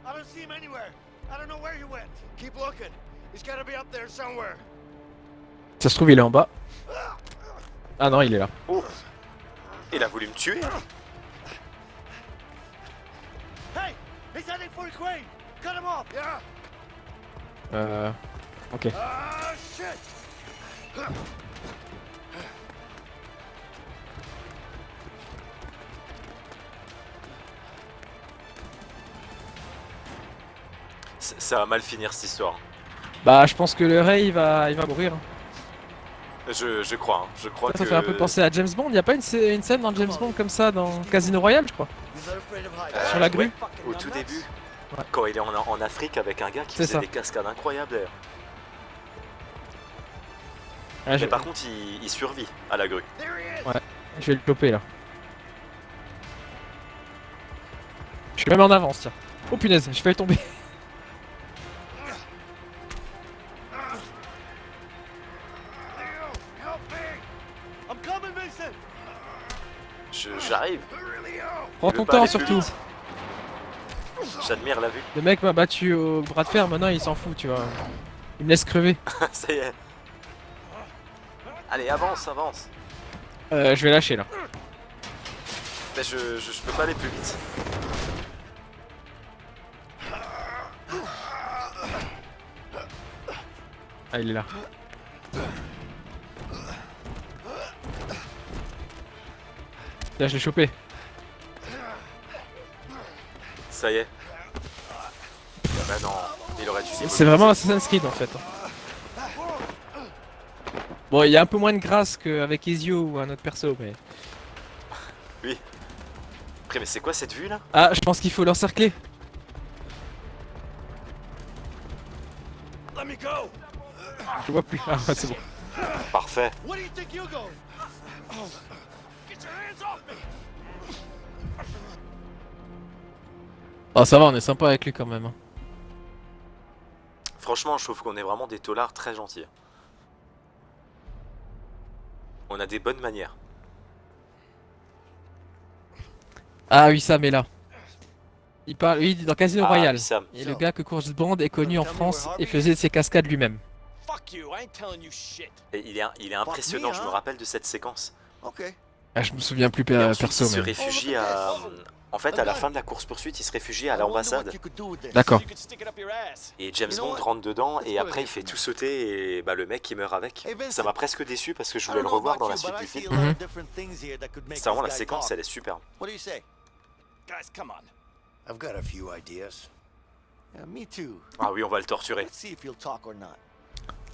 I don't see him anywhere. I don't know where he went. Keep looking. He's gotta be up there somewhere. Ça se trouve, il est en bas. Ah non, il est là. Oh. Il a voulu me tuer. Hey, he's heading for the crane. Cut him off. Yeah. Ok. Ah, shit. Ça va mal finir cette histoire. Bah, je pense que le Ray, il va mourir. Je crois, hein. Je crois Ça que... fait un peu penser à James Bond. Y a pas une scène dans James Bond comme ça dans Casino Royale, je crois. Sur la grue. ouais, au tout début. Ouais. Quand il est en Afrique avec un gars qui C'est faisait ça. des cascades incroyables d'ailleurs. Ouais, Mais je... par contre, il survit à la grue. je vais le choper là. Je suis même en avance, tiens. Oh punaise, je vais tomber. I'm coming, Vincent. J'arrive. Prends Il ton veut pas temps aller plus surtout. vite. J'admire la vue. Le mec m'a battu au bras de fer, maintenant il s'en fout, tu vois. Il me laisse crever. Ça y est. Allez, avance, avance. Je vais lâcher là. Mais je peux pas aller plus vite. Ah, il est là. Là, je l'ai chopé. Ça y est. Bah non, il aurait dû s'y C'est vraiment Assassin's Creed en fait. Bon, il y a un peu moins de grâce qu'avec Ezio ou un autre perso, mais... Après, mais c'est quoi cette vue là? Ah, je pense qu'il faut l'encercler. Let me go. Je vois plus. Ah, c'est bon. Parfait. What do you think you're going? Get your hands off me. Oh, ça va, on est sympa avec lui quand même. Hein. Franchement, je trouve qu'on est vraiment des taulards très gentils. On a des bonnes manières. Ah oui, Sam est là. Il parle, oui, dans Casino Royale. Wissam. Et le gars que Course Bond est connu en France et faisait ses cascades lui-même. Fuck you, I ain't telling you shit. Et il est impressionnant, je me rappelle de cette séquence. Okay. Ah, je me souviens plus Et ensuite, perso, il se mais... réfugie à... En fait, à la fin de la course-poursuite, il se réfugie à l'ambassade. D'accord. You could stick it up your ass. Et James Bond rentre dedans et après il fait tout sauter et bah, le mec il meurt avec. Ça m'a presque déçu parce que je voulais le revoir dans la suite du film. C'est vraiment la séquence, elle est superbe. What do you say? Guys, come on. I've got a few ideas. Yeah, me too. Ah oui, on va le torturer. Let's see if you'll talk or not.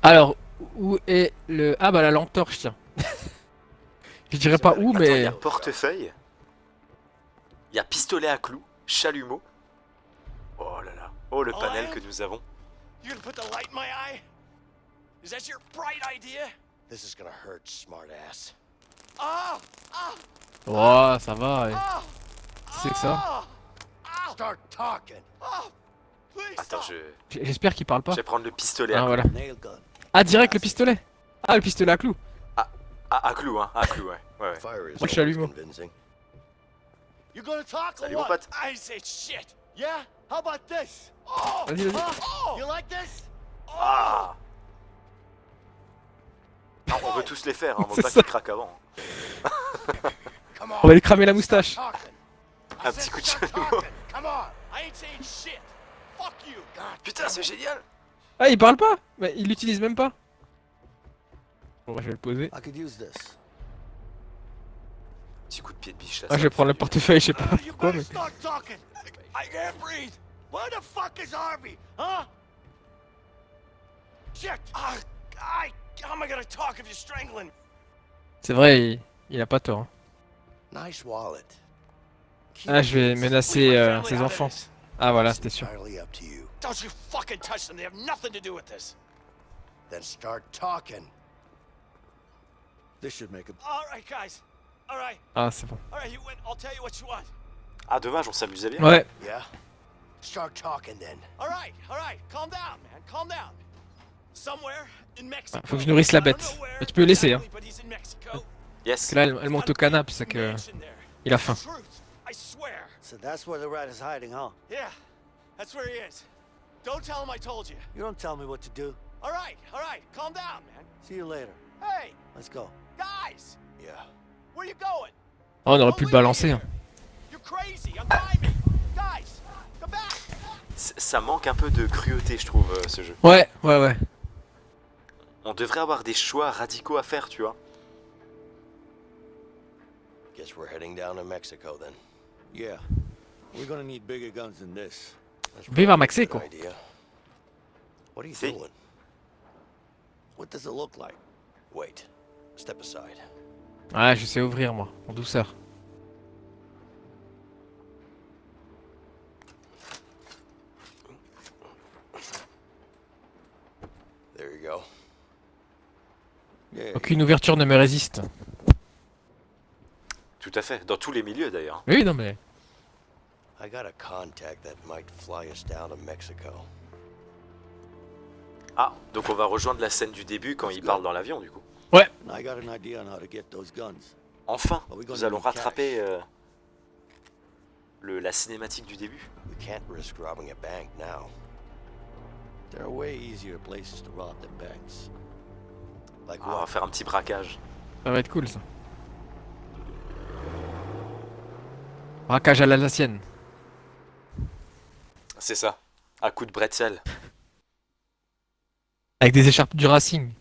Alors, où est le... Ah bah la lampe torche, tiens. Je dirais pas où, Attends, il mais... y a portefeuille. Il y a pistolet à clous, chalumeau. Oh là là. Oh le panel que nous avons. You gonna put the light in my eye? Is that your bright idea? This is gonna hurt, smartass. Ah! Ah! Oh, ça va. Ah! C'est que ça. Ah! Ah! Start talking. Ah! Please Attends, stop. J'espère qu'il parle pas. je vais prendre le pistolet à Ah, clous. voilà. Nail gun. Ah, direct le pistolet. Ah, le pistolet à clous. Ah, à clous, hein. À clous, ouais. Ouais, ouais. Fire is Moi, always chalumeau. convincing. You gonna talk or Salut mon what? pote. I ain't say shit. Yeah? How about this? Oh! Vas-y, vas-y. Oh! You like this? Ah non, on veut tous les faire, hein. On veut C'est pas ça. qu'ils craquent avant. Come on. On va lui cramer la moustache. Talking. Un petit coup de Start chalumeau. talking. Come on. I ain't saying shit. Fuck you. Putain, c'est génial. Ah, il parle pas. Mais il l'utilise même pas. Bon, bah, je vais le poser. I could use this. Petit coup de pied de biche là. Ah, ça je vais me prendre le fait du portefeuille, je sais pas You pourquoi, better mais... start talking. I can't breathe. Where the fuck is Harvey? Huh? Shit. How am I gonna talk if you're strangling? C'est vrai, il a pas tort. Hein. Nice wallet. Ah, je vais menacer ses enfants. Ah, voilà, c'était sûr. Entirely up to you. Don't you fucking touch them. They have nothing to do with this. Then start talking. This should make a... All right, guys. All right. Ah, c'est bon. All right, you win. I'll tell you what you want. Ah, dommage, on s'amusait bien. Ouais. Yeah? Start talking then. All right. Calm down, man. Calm down. Somewhere in Mexico. Faut que je nourrisse la bête. Mais tu peux laisser, hein. But he's in Mexico. Yes. Parce que là, elle monte au canapé, c'est que Mansion there. il a faim. Truth, I swear. So that's where the rat is hiding, huh? Yeah, that's where he is. Don't tell him I told you. You don't tell me what to do. All right. Calm down, man. See you later. Hey, Let's go. guys, Yeah. where you going? Oh, on aurait pu le balancer. Hein. You're crazy. I'm timing. Guys, come back. Ça manque un peu de cruauté, je trouve, ce jeu. Ouais. On devrait avoir des choix radicaux à faire, tu vois. Guess we're heading down to Mexico then. Yeah. We're gonna need bigger guns than this. Viva Mexico. Good idea. What are you See? doing? What does it look like? Wait. Step aside. Ouais, je sais ouvrir moi, en douceur. There you go. Yeah. Aucune ouverture ne me résiste. Tout à fait, dans tous les milieux d'ailleurs. Oui, non mais. I got a contact that might fly us down to Mexico. Ah, donc on va rejoindre la scène du début quand il parle dans l'avion du coup. I got an idea on how to get those guns. Enfin, Are we gonna nous allons need rattraper la cinématique du début. We can't risk robbing a bank now. There are way easier places to rob than banks. Like Ah, on va what? faire un petit braquage. Ça va être cool ça. Braquage à l'alsacienne. C'est ça, à coup de bretzel. Avec des écharpes du Racing.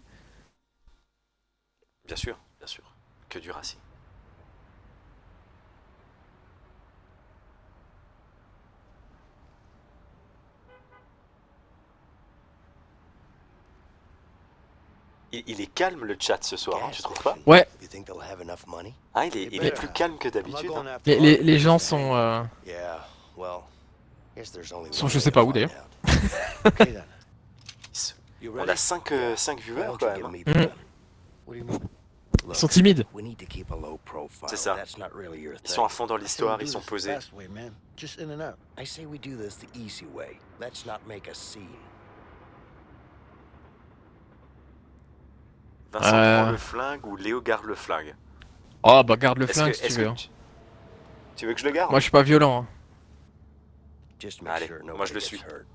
Bien sûr, que du Racing. Il est calme le chat ce soir, hein, tu trouves pas? Ouais. You think they'll have enough money? Ah, il est plus calme que d'habitude. I'm not Hein. going after Les gens sont... Yeah, well, guess there's only Sont one je sais way pas to où, find d'ailleurs. out. Okay then. You On ready? a 5 Why viewers don't quand you même. give hein. me the gun? What do you mean? Ils sont timides. We need to keep a low profile. C'est ça. That's not really your Ils thing. sont à fond dans I say we l'histoire, do ils sont this the posés. fast way, man. Just in and out. I say we do this the easy way. Let's not make a scene. Vincent prend le flingue ou Léo garde le flingue. Oh bah garde le Est-ce flingue que- si est-ce tu veux. que hein. tu veux que je le garde? Moi je suis pas violent. Hein. Just make Allez, sure moi, nobody je le gets suis. hurt.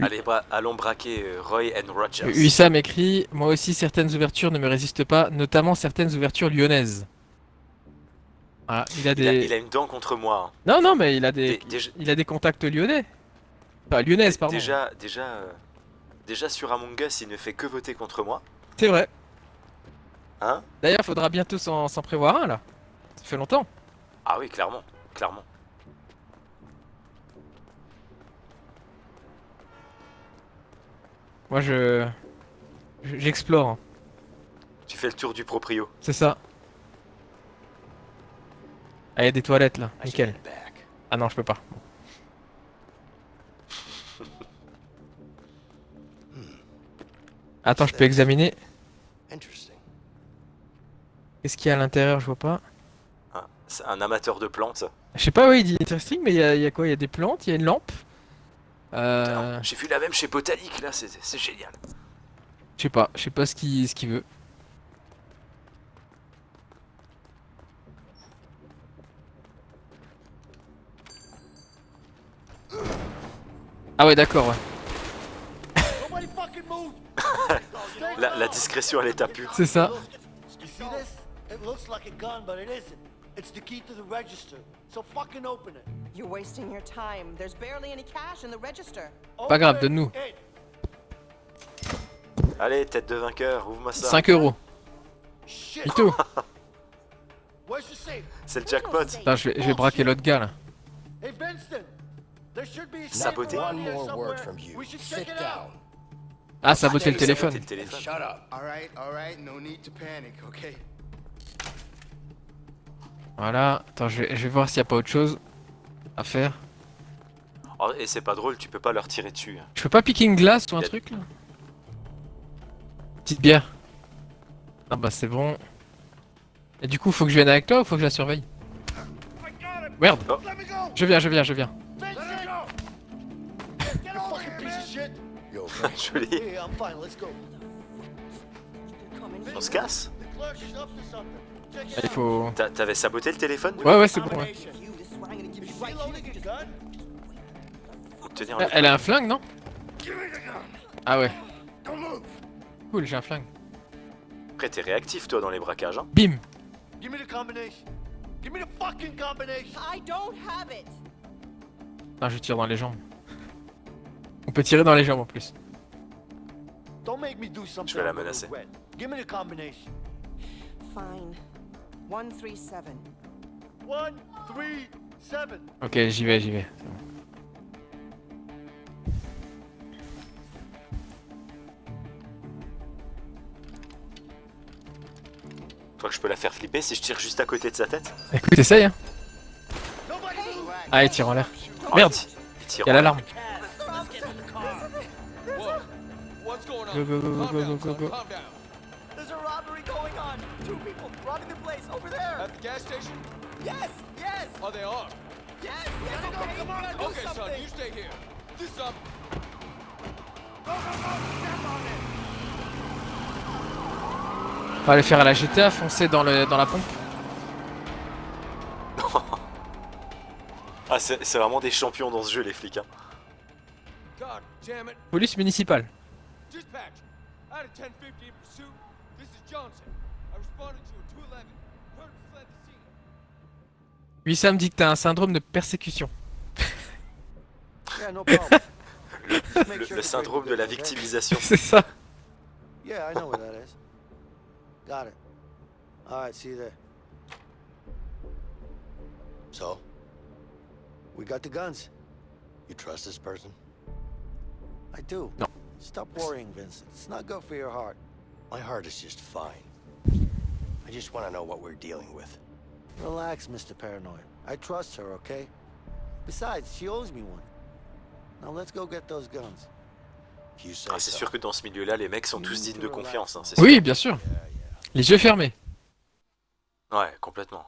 Allez, allons braquer Roy and Rogers. Wissam écrit « Moi aussi certaines ouvertures ne me résistent pas, notamment certaines ouvertures lyonnaises. » Ah, il a des... Il a une dent contre moi. hein. Non, mais il a des... Déjà- Il a des contacts lyonnais. Enfin, lyonnaises, pardon. Déjà sur Among Us, il ne fait que voter contre moi. C'est vrai. Hein? D'ailleurs, faudra bientôt s'en prévoir un, là. Ça fait longtemps. Ah oui, clairement. Moi, j'explore. Hein. Tu fais le tour du proprio. C'est ça. Ah, il y a des toilettes, là. I should Nickel. head back. Ah non, je peux pas. Attends, je peux examiner. Interesting. Qu'est-ce qu'il y a à l'intérieur, je vois pas. Hein, c'est un amateur de plantes. Je sais pas, oui, il dit interesting, mais il y a quoi? Il y a des plantes, il y a une lampe. J'ai vu la même chez Botanique là, c'est génial. Je sais pas ce qu'il veut. Ah ouais, d'accord, ouais. Nobody fucking move! La discrétion elle est à pu. C'est ça. You see this? It looks like a gun, but it isn't. It's the key to the register. So fucking open it. You're wasting your time. There's barely any cash in the register. Pas grave, Open donne-nous. it. Allez, tête de vainqueur, ouvre-moi ça. 5 €. Shit. Ito. Where's your safe? C'est le jackpot. Putain, je vais braquer l'autre gars là. Hey, Vincent. There should be a safe Saboté. around One here more somewhere. word from you. We should Sit check it down. out. Ah, saboter le Saboter téléphone. le And téléphone. shut up. All right, no need to panic, okay? Voilà, attends, je vais voir s'il n'y a pas autre chose à faire. Oh, et c'est pas drôle, tu peux pas leur tirer dessus. Je peux pas piquer une glace ou un Y a- truc là? Petite bière. Ah bah c'est bon. Et du coup, faut que je vienne avec toi ou faut que je la surveille? Merde! Oh. Je viens, je viens, je viens. You okay? Joli. Yeah, I'm fine. Let's go. On se casse? The clerk's up to something. Check it Il out. faut... T'avais saboté le téléphone? Ouais, ouais, c'est bon. Ouais. You, this is what I'm gonna give you right here. Gun? Obtenir le... Elle a un flingue, non? Ah ouais. Cool, j'ai un flingue. Après, t'es réactif, toi, dans les braquages. Hein. Bim! Give me the combination. Give me the fucking combination. I don't have it. Ah, je tire dans les jambes. On peut tirer dans les jambes en plus. Don't make me do something. Je vais la I'm gonna menacer. regret. Give me the combination. Fine. 137. 137. Ok, j'y vais, j'y vais. C'est bon. Je crois que je peux la faire flipper si je tire juste à côté de sa tête. Écoute, essaye hein. Nobody move. Ah, il tire en l'air. Oh, Merde! Il tire Il y a en l'alarme. Whoa. What's going on? Go, go, go, Calm go, down, go, son. go. Calm down. There's a robbery going on. 2 people robbing the place over there. At the gas station? Yes, yes, Oh, they are. yes, yes. Okay, come on, do Okay, son, something. you stay here. This is On va aller faire à la GTA, foncer dans la pompe. Ah, c'est vraiment des champions dans ce jeu, les flics. Hein. God damn it. Police municipale. Dispatch. Out of 1050 in pursuit. This is Johnson. I responded to a 211. Heard fled the scene. Lui, ça me dit que t'as un syndrome de persécution. Yeah, no problem. Le syndrome de la victimisation. C'est ça. Yeah, I know where that is. Got it. All right, see you there. So, We got the guns. you trust this person? I do. No. Stop worrying, Vincent. It's not good for your heart. My heart is just fine. I just want to know what we're dealing with. Relax, Mr. Paranoid. I trust her, okay? Besides, she owes me one. Now let's go get those guns. If you say Ah, c'est so. sûr que dans ce milieu-là, les mecs sont tous dignes de confiance. Hein, c'est sûr. Oui, bien sûr. Les yeux fermés. Ouais, complètement.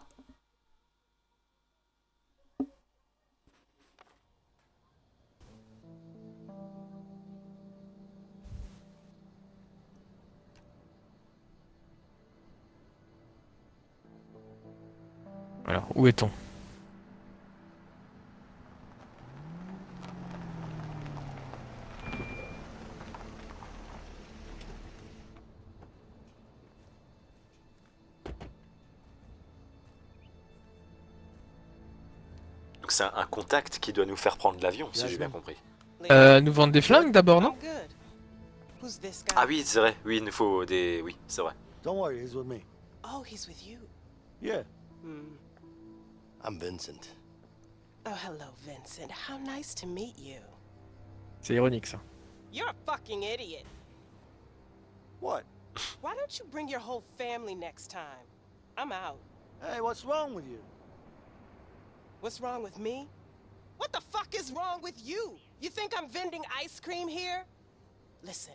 Alors, où est-on? Donc c'est un contact qui doit nous faire prendre l'avion, si j'ai bien compris. Nous vendre des flingues d'abord, non? Good. Who's this guy? Ah oui, c'est vrai. Oui, il nous faut des... Oui, c'est vrai. Don't worry, he's with me. Oh, he's with you. Yeah. Hmm. I'm Vincent. Oh, hello, Vincent. How nice to meet you. C'est ironique, ça. You're a fucking idiot. What? Why don't you bring your whole family next time? I'm out. Hey, what's wrong with you? What's wrong with me? What the fuck is wrong with you? You think I'm vending ice cream here? Listen,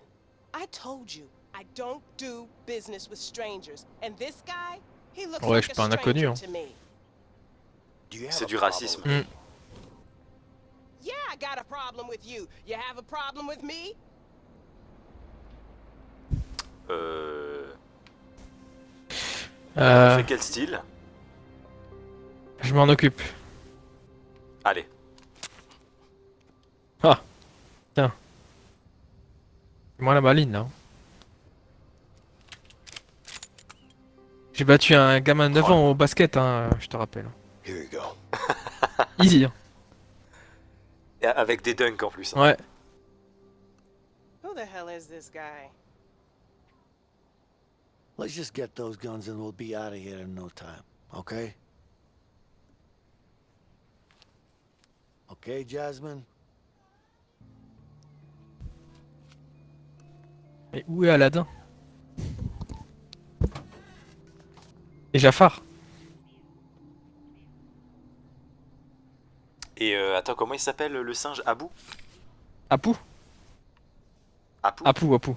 I told you I don't do business with strangers, and this guy, he looks Ouais, like je a suis pas un inconnu, stranger hein. to me. Do you have C'est a du problem racisme. with- Yeah, I got a problem with you. You have a problem with me? On fait quel style? Je m'en occupe. Allez. Ah. Tiens. C'est moi la maline, là. J'ai battu un gamin de 9 ans au basket, hein, je te rappelle. Here you go. Easy, hein. Et avec des dunks en plus. Hein. Ouais. Who the hell is this guy? Let's just get those guns and we'll be out of here in no time, okay? Okay, Jasmine? Mais où est Aladdin? Et Jafar? Et attends, comment il s'appelle le singe? Abu? Apu. Apu? Apu.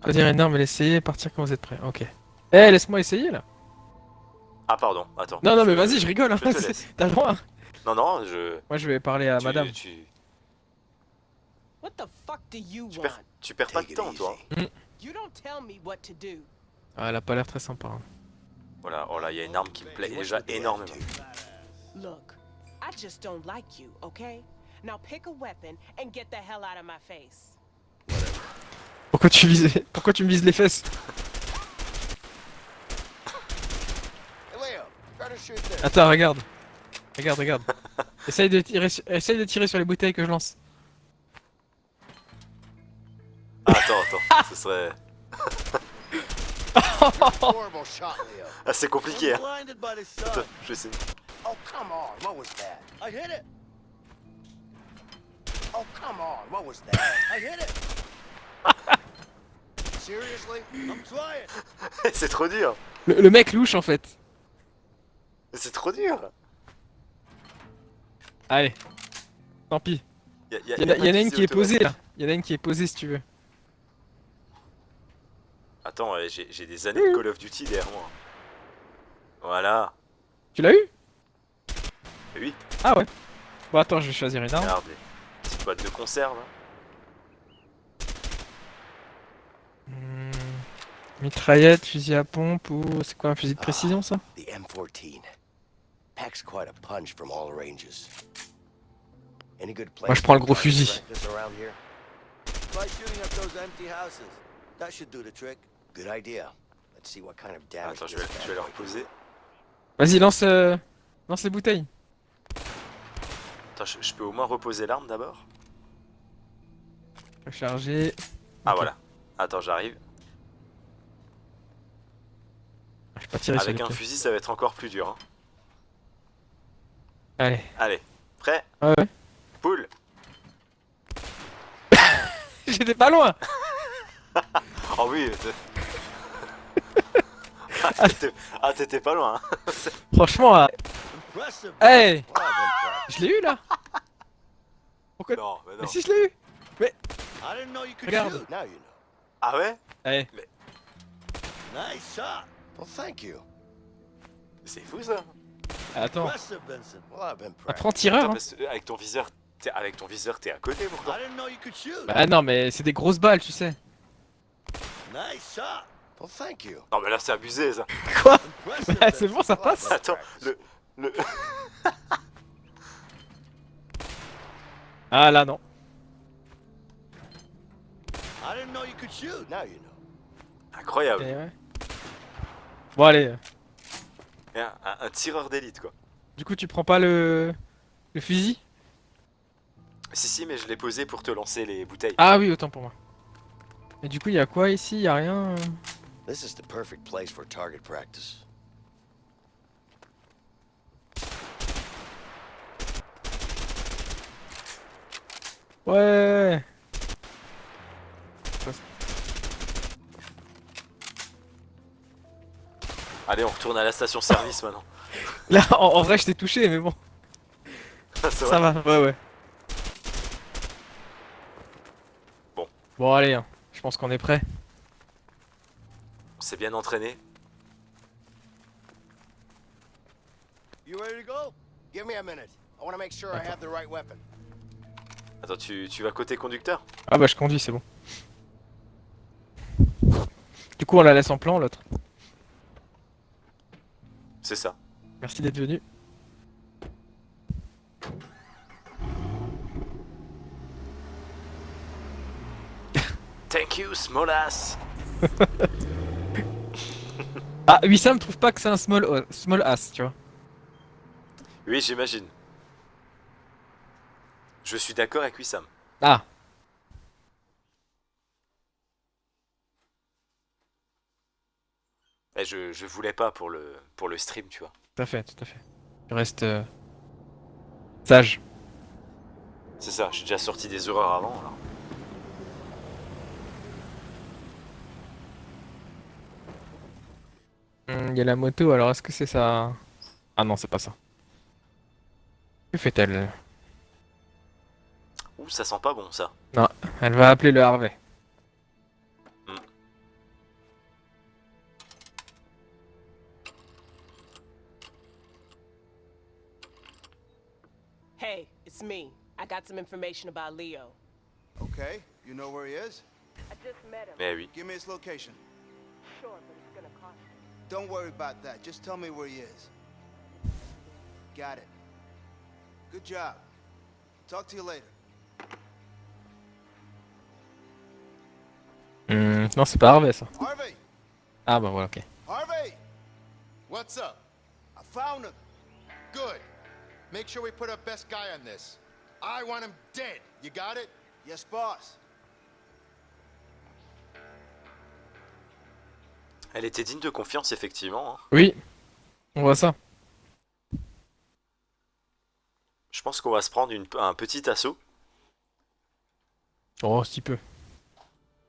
Choisir une arme et l'essayer, partir quand vous êtes prêt. Ok. Eh, laisse-moi essayer là. Ah pardon, attends. Non, mais vas-y, je rigole. Hein. je te laisse. T'as le droit. Non, je... Moi, je vais parler à madame. What the fuck do you Tu want? perds pas de temps, toi. You don't tell me what to do. Ah, elle a pas l'air très sympa. Hein. Voilà, oh là, il y a une arme qui me plaît déjà énormément. Look, I just don't like you, okay? Now pick a weapon and get the hell out of my face. Pourquoi tu me vises les fesses? Attends, regarde. Regarde. Essaye de tirer sur les bouteilles que je lance. Ah, attends, ce serait... Ah, c'est compliqué, hein. Attends, je vais essayer. Oh, come on, what was that? I hit it! Oh, come on, what was that? I hit it! Seriously? I'm trying! C'est trop dur. Le mec louche en fait. C'est trop dur. Allez. Tant pis. Y en a une qui est posée là. Il y en a une qui est posée si tu veux. Attends, j'ai des années de Call of Duty derrière moi. Voilà. Tu l'as eu? Oui. Ah ouais. Bon attends, je vais choisir une arme. Regarde, petite boîte de conserve. Mitraillette, fusil à pompe ou... C'est quoi un fusil de précision ça? The M14. Packs quite a punch from all ranges. Any good Moi je prends le gros fusil. Try shooting at those empty houses. That should do the trick. Good idea. Let's see what kind of damage. Attends, je vais le reposer. Vas-y, lance les bouteilles. Attends, je peux au moins reposer l'arme d'abord? Recharger. Ah Ok. voilà. Attends, j'arrive. Je vais pas tirer sur Avec les un pieds. fusil, ça va être encore plus dur. Hein. Allez. Allez, prêt? Ouais. Poule. J'étais pas loin. Oh oui. T'étais pas loin. Hein. Franchement, Impressive. hey, Well, I've je l'ai eu là. Pourquoi? Non, mais non. Mais si je l'ai eu. been I didn't know you could Regarde. shoot. Now you know. Ah ouais? Allez. Nice shot. Well, thank you. C'est fou ça. Attends. Impressive, Vincent. Well, I've been Apprends practicing. tireur. Attends, Hein. parce que avec ton viseur, t'es à côté pourtant. I didn't know you could shoot. Bah non, mais c'est des grosses balles, tu sais. Nice shot. Well, thank you. Non mais là c'est abusé ça. Quoi? Impressive, Bah, c'est Vincent. bon, ça passe. Attends, le... Ah là non. I didn't know you could shoot. Now you know. Incroyable. Et ouais. Bon allez. Un tireur d'élite quoi. Du coup, tu prends pas le fusil? Si, mais je l'ai posé pour te lancer les bouteilles. Ah oui, autant pour moi. Et du coup, il y a quoi ici? Il y a rien. This is the perfect place for target practice. Ouais. Allez, on retourne à la station service maintenant. Là, en vrai, je t'ai touché, mais bon, C'est ça vrai. va. Ouais. Bon. Bon, allez, hein. Je pense qu'on est prêt. On s'est bien entraîné. You ready to go? Give me a minute. I want to make sure I have the right weapon. Attends, tu vas côté conducteur? Ah bah, je conduis, c'est bon. Du coup, on la laisse en plan, l'autre. C'est ça. Merci d'être venu. Thank you, small ass. Ah, Wissam trouve pas que c'est un small ass, tu vois. Oui, j'imagine. Je suis d'accord avec Wissam. Ah. Eh, je voulais pas pour le stream, tu vois. Tout à fait. Je reste sage. C'est ça, j'ai déjà sorti des erreurs avant. Alors. Il y a la moto, alors est-ce que c'est ça? Ah non, c'est pas ça. Que fait-elle? Ouh, ça sent pas bon ça. Non, elle va appeler le Harvey. Hey, it's me. I got some information about Leo. Okay, you know where he is? I just met him. Mais oui. Give me his location. Sure, but it's gonna cost you. Don't worry about that. Just tell me where he is. Got it. Good job. Talk to you later. Non, c'est pas Harvey ça. Harvey! Ah bah voilà, ok. Harvey! What's up? I found him. Good. Make sure we put our best guy on this. I want him dead. You got it? Yes, boss. Elle était digne de confiance, effectivement. Hein. Oui, on voit ça. Je pense qu'on va se prendre un petit assaut. Oh, si peu.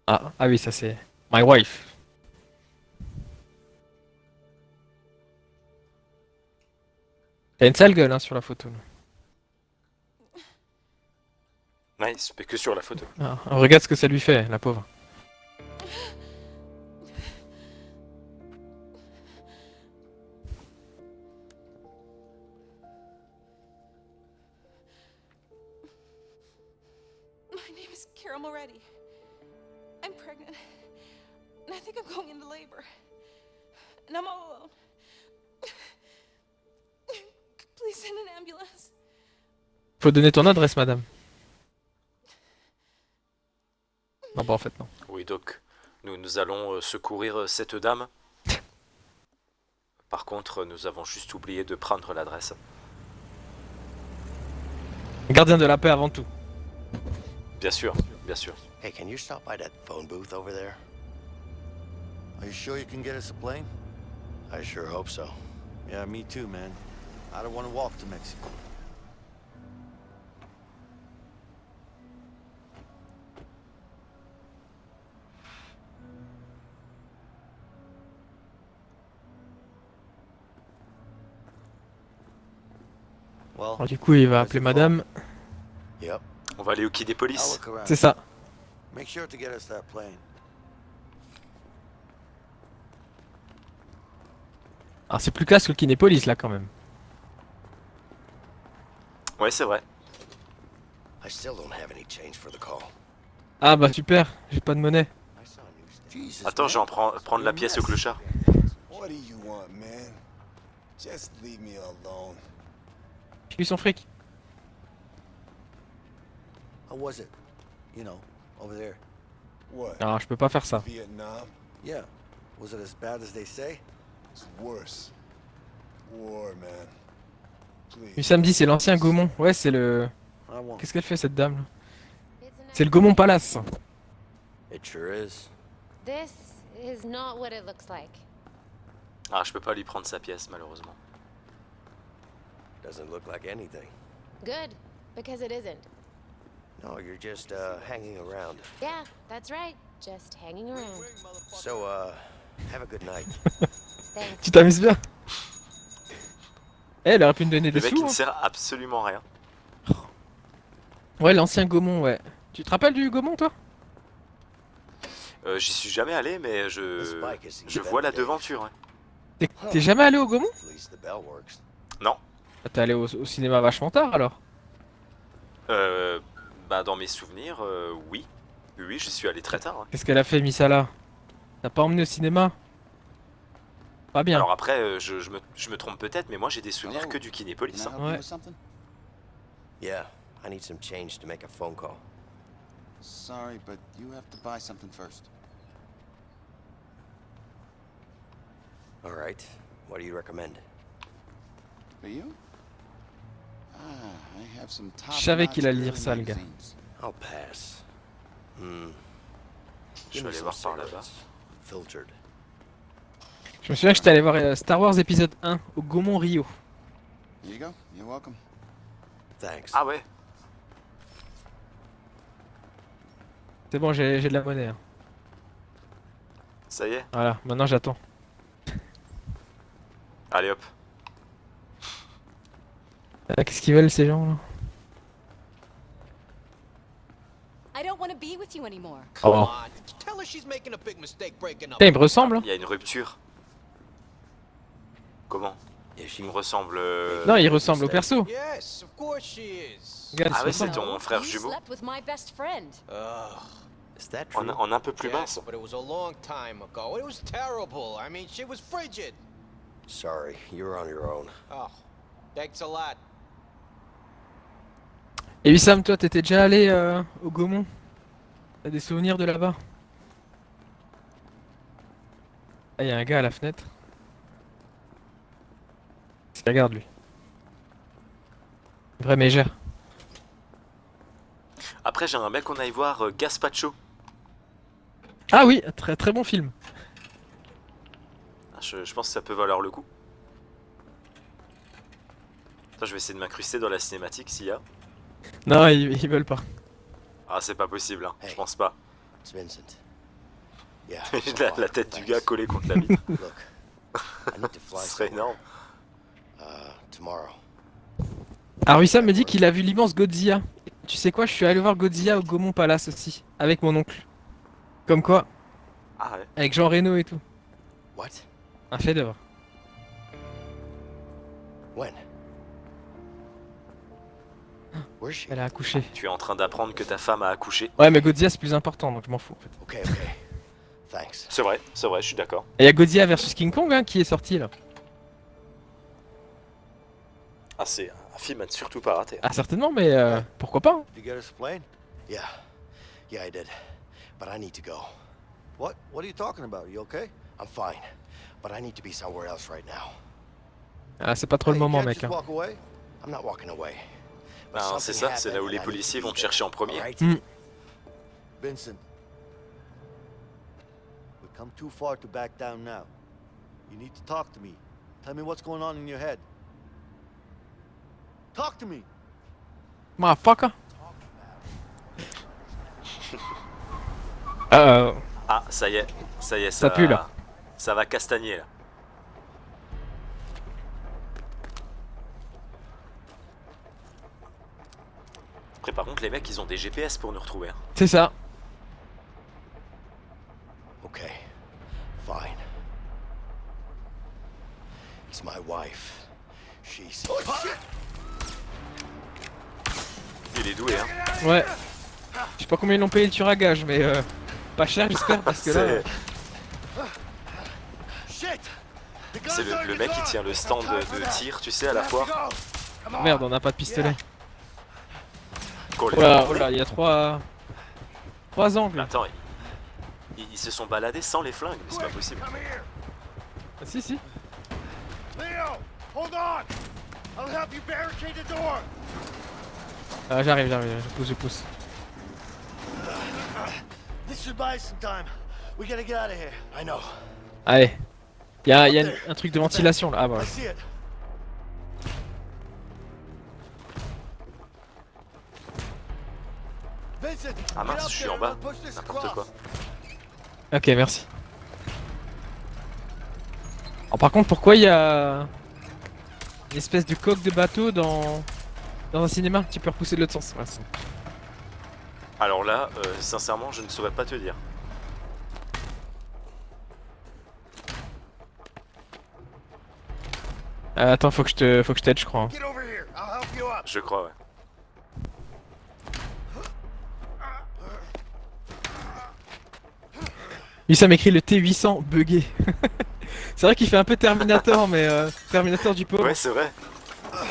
Ah oui, ça c'est my wife. T'as une sale gueule hein, sur la photo. Là. Ouais, c'est que sur la photo. Ah, regarde ce que ça lui fait, la pauvre. My name is Carol Moretti. I'm pregnant. And I think I'm going into labor. And I'm all alone. Please send an ambulance. Faut donner ton adresse, madame. Non, bah en fait non. Oui, donc nous allons secourir cette dame. Par contre, nous avons juste oublié de prendre l'adresse. Gardien de la paix avant tout. Bien sûr, bien sûr. Hey, can you stop by that phone booth over there? Are you sure you can get us a plane? I sure hope so. Yeah, me too, man. I don't want to walk to Mexico. Well, Alors, du coup, il va appeler madame. Yep. On va aller au quai des I'll polices. look around. C'est ça. Make sure to get us that plane. Alors, c'est plus classe que le Kinépolis là quand même. Ouais, c'est vrai. I still don't have any change for the call. Ah bah super, j'ai pas de monnaie. I saw a new Jesus, Attends, man. je vais prendre la pièce au clochard. What do you want, man? Just leave me alone. J'ai eu son fric. How was it? You know, over there. What? Non, je peux pas faire ça. Vietnam? Yeah. Was it as bad as they say? It's worse. War, man. Du Please. samedi, c'est l'ancien Gaumont. Ouais, c'est le... I won't. Qu'est-ce qu'elle fait cette dame là? C'est le Gaumont Palace. It sure is. This is not what it looks like. Ah, je peux pas lui prendre sa pièce, malheureusement. Doesn't look like anything. Good, because it isn't. No, you're just hanging around. Yeah, that's right. Just hanging around. So, have a good night. Thanks. Tu t'amuses bien. Eh, elle aurait pu me donner Le des mec, sous. il ne Hein. sert absolument à rien. Ouais, l'ancien Gaumont, ouais. Tu te rappelles du Gaumont, toi? J'y suis jamais allé, mais je vois la devanture. Hein. T'es jamais allé au Gaumont? At least the bell works. Non. Ah, t'es allé au cinéma vachement tard alors? Bah, dans mes souvenirs, oui. Oui, j'y suis allé très tard. Hein. Qu'est-ce qu'elle a fait, Missala? T'as pas emmené au cinéma? Pas bien. Alors après, je me trompe peut-être, mais moi j'ai des souvenirs que du Kinépolis. Hein. Ouais. Yeah, I need some change to make a phone call. Sorry, but you have to buy something first. All right, what do you recommend? For you? I have some top. Je savais qu'il allait lire ça, le gars. I'll pass. Je vais aller voir par là-bas. Filtered. Je me souviens que j'étais allé voir Star Wars épisode 1 au Gaumont Rio. Here you go. You're welcome. Thanks. Ah ouais. C'est bon, j'ai de la monnaie. Hein. Ça y est. Voilà, maintenant j'attends. Allez hop. Qu'est-ce qu'ils veulent ces gens là? I don't want to be with you anymore. Oh. On. Tell her she's making a big mistake breaking up. Putain, il me ressemble hein. Il y a une rupture. Comment? Il me ressemble... Non, il ressemble au perso. Yes, of course she is. Regarde, Ah il ouais, se c'est ressemble. ton frère You jumeau. slept with my best friend. Is that true? En un peu plus Yes, mince. but it was a long time ago. It was terrible. I mean, she was frigid. Sorry, you're on your own. Oh, thanks a lot. Et Wissam, toi, t'étais déjà allé au Gaumont? T'as des souvenirs de là-bas? Ah, y'a un gars à la fenêtre. Regarde lui. Vrai mégère. Après, j'aimerais bien qu'on aille voir Gaspacho. Ah oui, très très bon film. Je pense que ça peut valoir le coup. Attends, je vais essayer de m'incruster dans la cinématique s'il y a. Non, ils veulent pas. Ah, c'est pas possible, hein. Je Hey. pense pas. It's Vincent. Yeah. la tête du gars collée contre la vitre. Look, I need to fly Ce serait somewhere. énorme. Tomorrow. Alors Wissam me dit qu'il a vu l'immense Godzilla. Tu sais quoi, je suis allé voir Godzilla au Gaumont Palace aussi, avec mon oncle. Comme quoi, Ah ouais. avec Jean Reno et tout. What? Un fait d'œuvre. When? Where's she? Elle a accouché. Tu es en train d'apprendre que ta femme a accouché. Ouais, mais Godzilla c'est plus important, donc je m'en fous en fait. Okay, okay. Thanks. C'est vrai, je suis d'accord. Et il y a Godzilla versus King Kong hein, qui est sorti là. Ah, c'est un film à ne surtout pas rater. Ah certainement, mais pourquoi pas hein. Did you get us a plane? Yeah. Yeah, I did. But I need to go. What? What are you talking about? You okay? I'm fine. But I need to be somewhere else right now. Ah c'est pas trop le Hey, you moment can't mec. just hein. walk away? I'm not walking away. But Ben, c'est something ça, c'est là où happened les and I need policiers to vont be te chercher en there, premier. alright? Vincent. We've come too far to back down now. You need to talk to me. Tell me what's going on in your head. Talk to me. Motherfucker. Ah, ça y est, Ça pue, là. Ça va castagner là. Après, par contre, les mecs, ils ont des GPS pour nous retrouver. Hein. C'est ça. Okay. Fine. It's my wife. She's... Il est doué, hein. Ouais. Je sais pas combien ils l'ont payé le tueur à gage, mais pas cher j'espère parce que là... C'est le mec qui tient le stand de tir, tu sais, à la foire. Merde, on a pas de pistolet. Qu'on les- Oh là, il y a trois angles. Attends, ils se sont baladés sans les flingues, mais c'est pas possible. Ah, si, si. Leo, hold on. I'll help you barricade the door. J'arrive, je pousse. This should buy us some time. We gotta get out of here. I know. Allez. Il y a un truc de ventilation là. Ah voilà. I see it. Vincent, Ah get mince, up je suis there en bas. and push this N'importe across. quoi. Ok, merci. Alors, par contre, pourquoi il y a une espèce de coque de bateau dans un cinéma? Tu peux repousser de l'autre sens. Ouais, c'est- Alors là, sincèrement, je ne saurais pas te dire. Attends, faut que je t'aide, je crois. hein. Get over here. I'll help you up. Je crois, ouais. Lui, ça m'écrit le T800 buggé. C'est vrai qu'il fait un peu Terminator, mais Terminator du pauvre. Ouais, c'est vrai.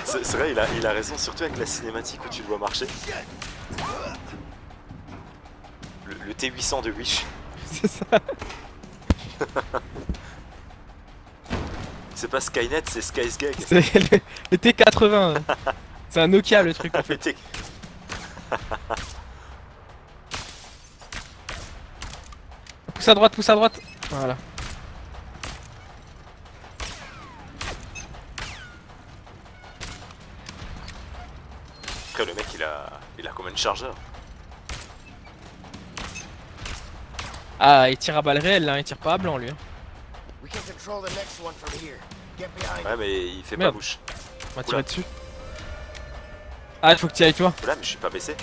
C'est vrai, il a raison, surtout avec la cinématique où tu le vois marcher. Le T800 de Wish. C'est ça. C'est pas Skynet, c'est Skysgag. C'est le T80. hein. C'est un Nokia le truc en fait. Le T- Pousse à droite, pousse à droite. Voilà. Après, le mec, il a combien de chargeurs? Ah, il tire à balles réelles là, il tire pas à blanc lui. hein. We can control the next one from here. Get behind Ouais, mais il fait pas Merde. bouche. On va tirer Oula. dessus. Ah, il faut que tu y ailles toi. Là, mais je suis pas baissé.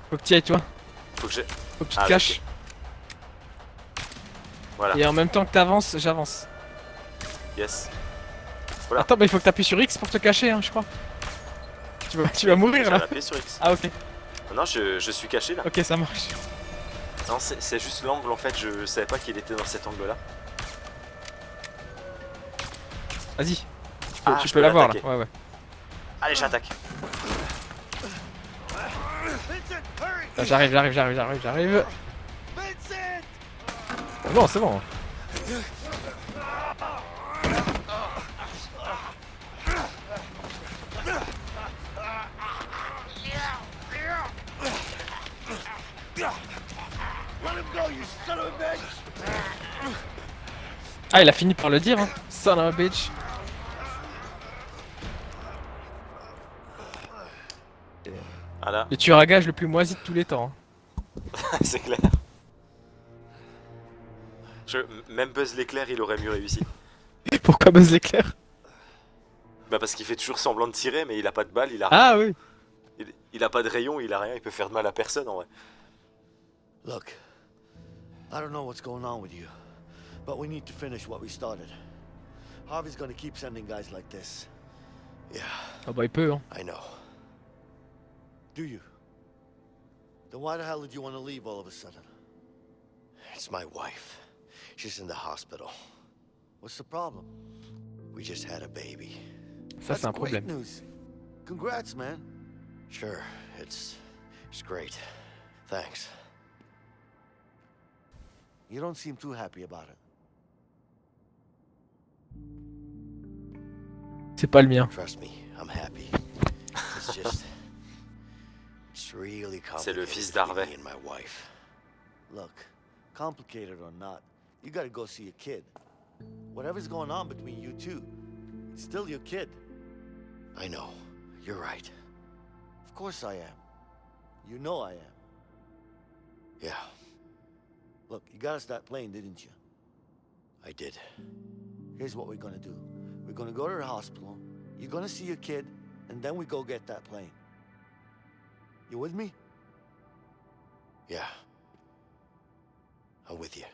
Faut que tu y ailles toi. Faut que j'ai. Faut que tu te Ah, caches. ok. Voilà. Et en même temps que t'avances, j'avance. Yes. Voilà. Attends, mais il faut que t'appuies sur X pour te cacher, hein, je crois. Tu vas mourir J'ai là. appuyé sur X. Ah, ok. Non, je suis caché là. Ok, ça marche. Non, c'est juste l'angle en fait, je savais pas qu'il était dans cet angle là. Vas-y. Ah, Tu je peux peux l'avoir là. l'attaquer. Ouais, ouais. Allez, j'attaque. Ah, j'arrive. C'est bon, c'est bon. Ah, il a fini par le dire, hein. Son of a bitch. Voilà. Le tueur à gage le plus moisi de tous les temps. C'est clair. Même Buzz l'éclair, il aurait mieux réussi. Pourquoi Buzz l'éclair? Bah parce qu'il fait toujours semblant de tirer, mais il a pas de balle, il a Ah oui. il a pas de rayon, il a rien, il peut faire de mal à personne en vrai. Look, I don't know what's going on with you, but we need to finish what we started. Harvey's gonna keep sending guys like this. Yeah. Ah bah il peut, hein. I know. Do you? Then why the hell did you want to leave all of a sudden? It's my wife. She's in the hospital. What's the problem? We just had a baby. Ça c'est un great problème. news. Congrats, man. Sure, it's great. Thanks. You don't seem too happy about it. C'est pas le mien. Trust me, I'm happy. It's just it's really C'est le complicated fils between d'Harvey. me and my wife. Look, complicated or not, you gotta go see a kid. Whatever's going on between you two, it's still your kid. I know. You're right. Of course I am. You know I am. Yeah, Look, you got us that plane, didn't you? I did. Here's what we're gonna do. We're gonna go to the hospital, you're gonna see your kid, and then we go get that plane. You with me? Yeah. I'm with you.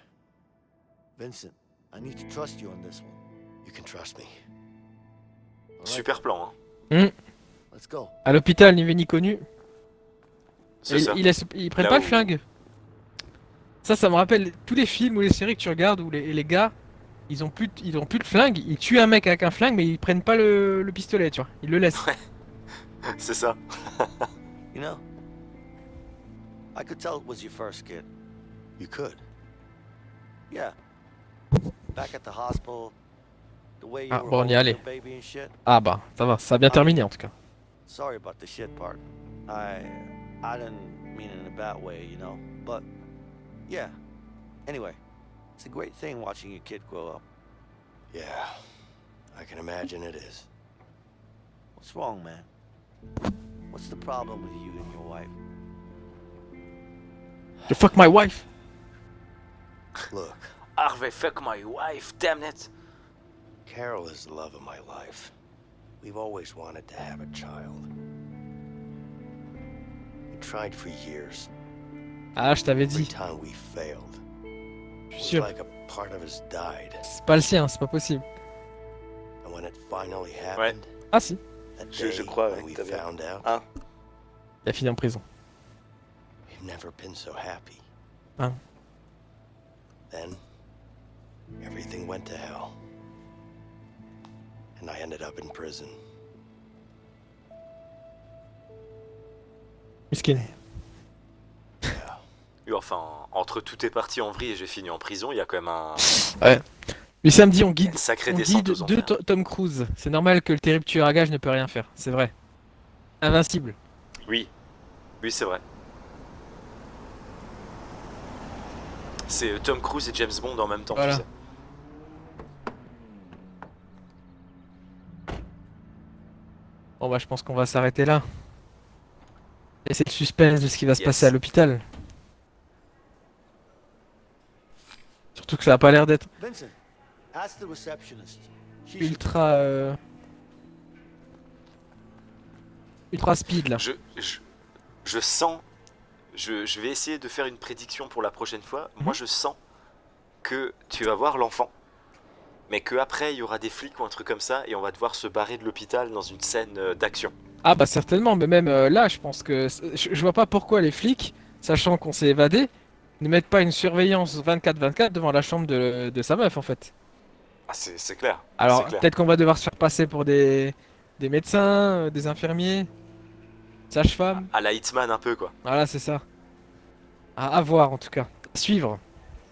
Vincent, I need to trust you on this one. You can trust me. All right, Super plan, hein. let's go. À l'hôpital, ni vu ni connu. C'est Et ça. ils prennent Là pas où- le flingue. Ça me rappelle tous les films ou les séries que tu regardes où les gars, ils ont plus de flingue, ils tuent un mec avec un flingue mais ils prennent pas le pistolet, tu vois. Ils le laissent. C'est ça. You know, I could tell it was your first kid. You could. Yeah. Back at the hospital, the way you Ah, were bon, on y holding allait. your baby and shit. Ah bah, ça va, ça a bien terminé en tout cas. Sorry about the shit part. I didn't mean it in a bad way, you know. But yeah. Anyway, it's a great thing watching your kid grow up. Yeah. I can imagine it is. What's wrong, man? What's the problem with you and your wife? You fuck my wife. Look, Harvey, fuck my wife, damn it. Carol is the love of my life. We've always wanted to have a child. We tried for years. Ah, je t'avais Every dit. time we failed, Je it suis was sûr. like a part of us died. C'est pas le sien, c'est pas possible. And when it finally happened, Ah si, that Je day crois, when ouais, we t'as bien. found out, Hein? il a fini en prison. we've never been so happy. Hein. Then, everything went to hell. And I ended up in prison. Miskin. Oui, enfin, entre tout est parti en vrille et j'ai fini en prison, il y a quand même un Mais samedi, on guide, une sacrée on descente guide aux deux enfers. Tom Cruise. C'est normal que le terrible tueur à gages ne peut rien faire, c'est vrai. Invincible. Oui, oui, c'est vrai. C'est Tom Cruise et James Bond en même temps, Voilà. tu sais. Bon bah je pense qu'on va s'arrêter là. Et c'est le suspense de ce qui va se Yes. passer à l'hôpital. Surtout que ça a pas l'air d'être Vincent, ask the receptionist. She should... ultra... ultra speed là. Je sens... Je vais essayer de faire une prédiction pour la prochaine fois. Moi, je sens que tu vas voir l'enfant, mais qu'après, il y aura des flics ou un truc comme ça, et on va devoir se barrer de l'hôpital dans une scène d'action. Ah bah certainement, mais même là, je pense que... Je vois pas pourquoi les flics, sachant qu'on s'est évadé, ne mettent pas une surveillance 24/24 devant la chambre de sa meuf en fait. Ah, c'est clair. Alors c'est clair. peut-être qu'on va devoir se faire passer pour des médecins, des infirmiers, sages-femmes. À la Hitman un peu, quoi. Voilà, c'est ça. À voir en tout cas. À suivre.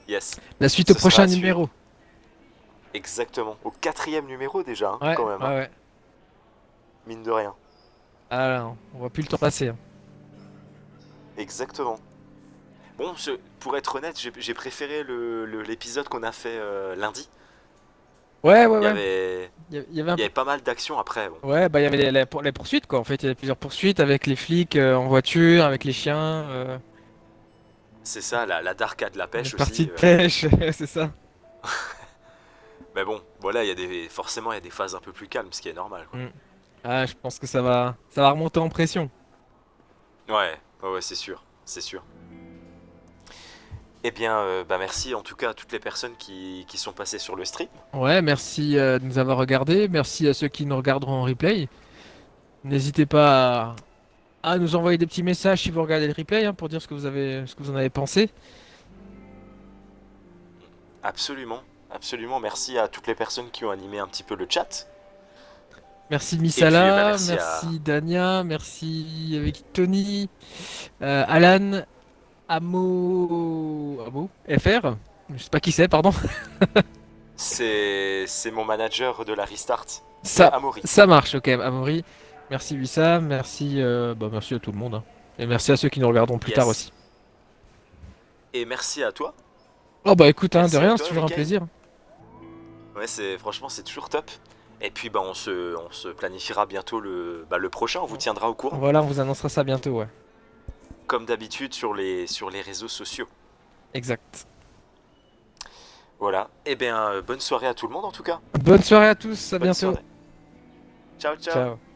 Yes. La suite Ce au prochain sera à suivre. numéro. Exactement. Au 4e numéro déjà, hein, Ouais, quand même. ouais, hein. ouais. Mine de rien. Ah là, on voit plus le temps passer. Hein. Exactement. Bon, pour être honnête, j'ai préféré l'épisode qu'on a fait lundi. Ouais, Il y ouais. avait, Il y avait un il y avait pas mal d'actions après. Bon. Ouais, bah il y avait les poursuites quoi. En fait, il y avait plusieurs poursuites avec les flics en voiture, avec les chiens. C'est ça, la Darka de la pêche Une aussi. partie de pêche, c'est ça. Mais bon, voilà, forcément il y a des phases un peu plus calmes, ce qui est normal. Quoi. Ah, je pense que ça va remonter en pression. Ouais, c'est sûr, c'est sûr. Eh bien, bah merci en tout cas à toutes les personnes qui sont passées sur le stream. Ouais, merci de nous avoir regardé. Merci à ceux qui nous regarderont en replay. N'hésitez pas à nous envoyer des petits messages si vous regardez le replay hein, pour dire ce que vous en avez pensé. Absolument, absolument. Merci à toutes les personnes qui ont animé un petit peu le chat. Merci Misala, merci merci Dania, merci avec Tony, Alan, Amo FR, je sais pas qui c'est, pardon. C'est mon manager de la Restart. Amaury. Ça marche, ok, Amaury. Merci Wissam, merci, merci à tout le monde. Hein. Et merci à ceux qui nous regarderont plus tard aussi. Et merci à toi. Oh bah écoute, hein, de rien, toi, c'est toujours un plaisir. Ouais, franchement, c'est toujours top. Et puis bah on se planifiera bientôt le prochain, on vous tiendra au courant. Voilà, on vous annoncera ça bientôt, ouais. Comme d'habitude sur les réseaux sociaux. Exact. Voilà, et bien bonne soirée à tout le monde en tout cas. Bonne soirée à tous, à bonne bientôt. Soirée. Ciao, ciao. Ciao.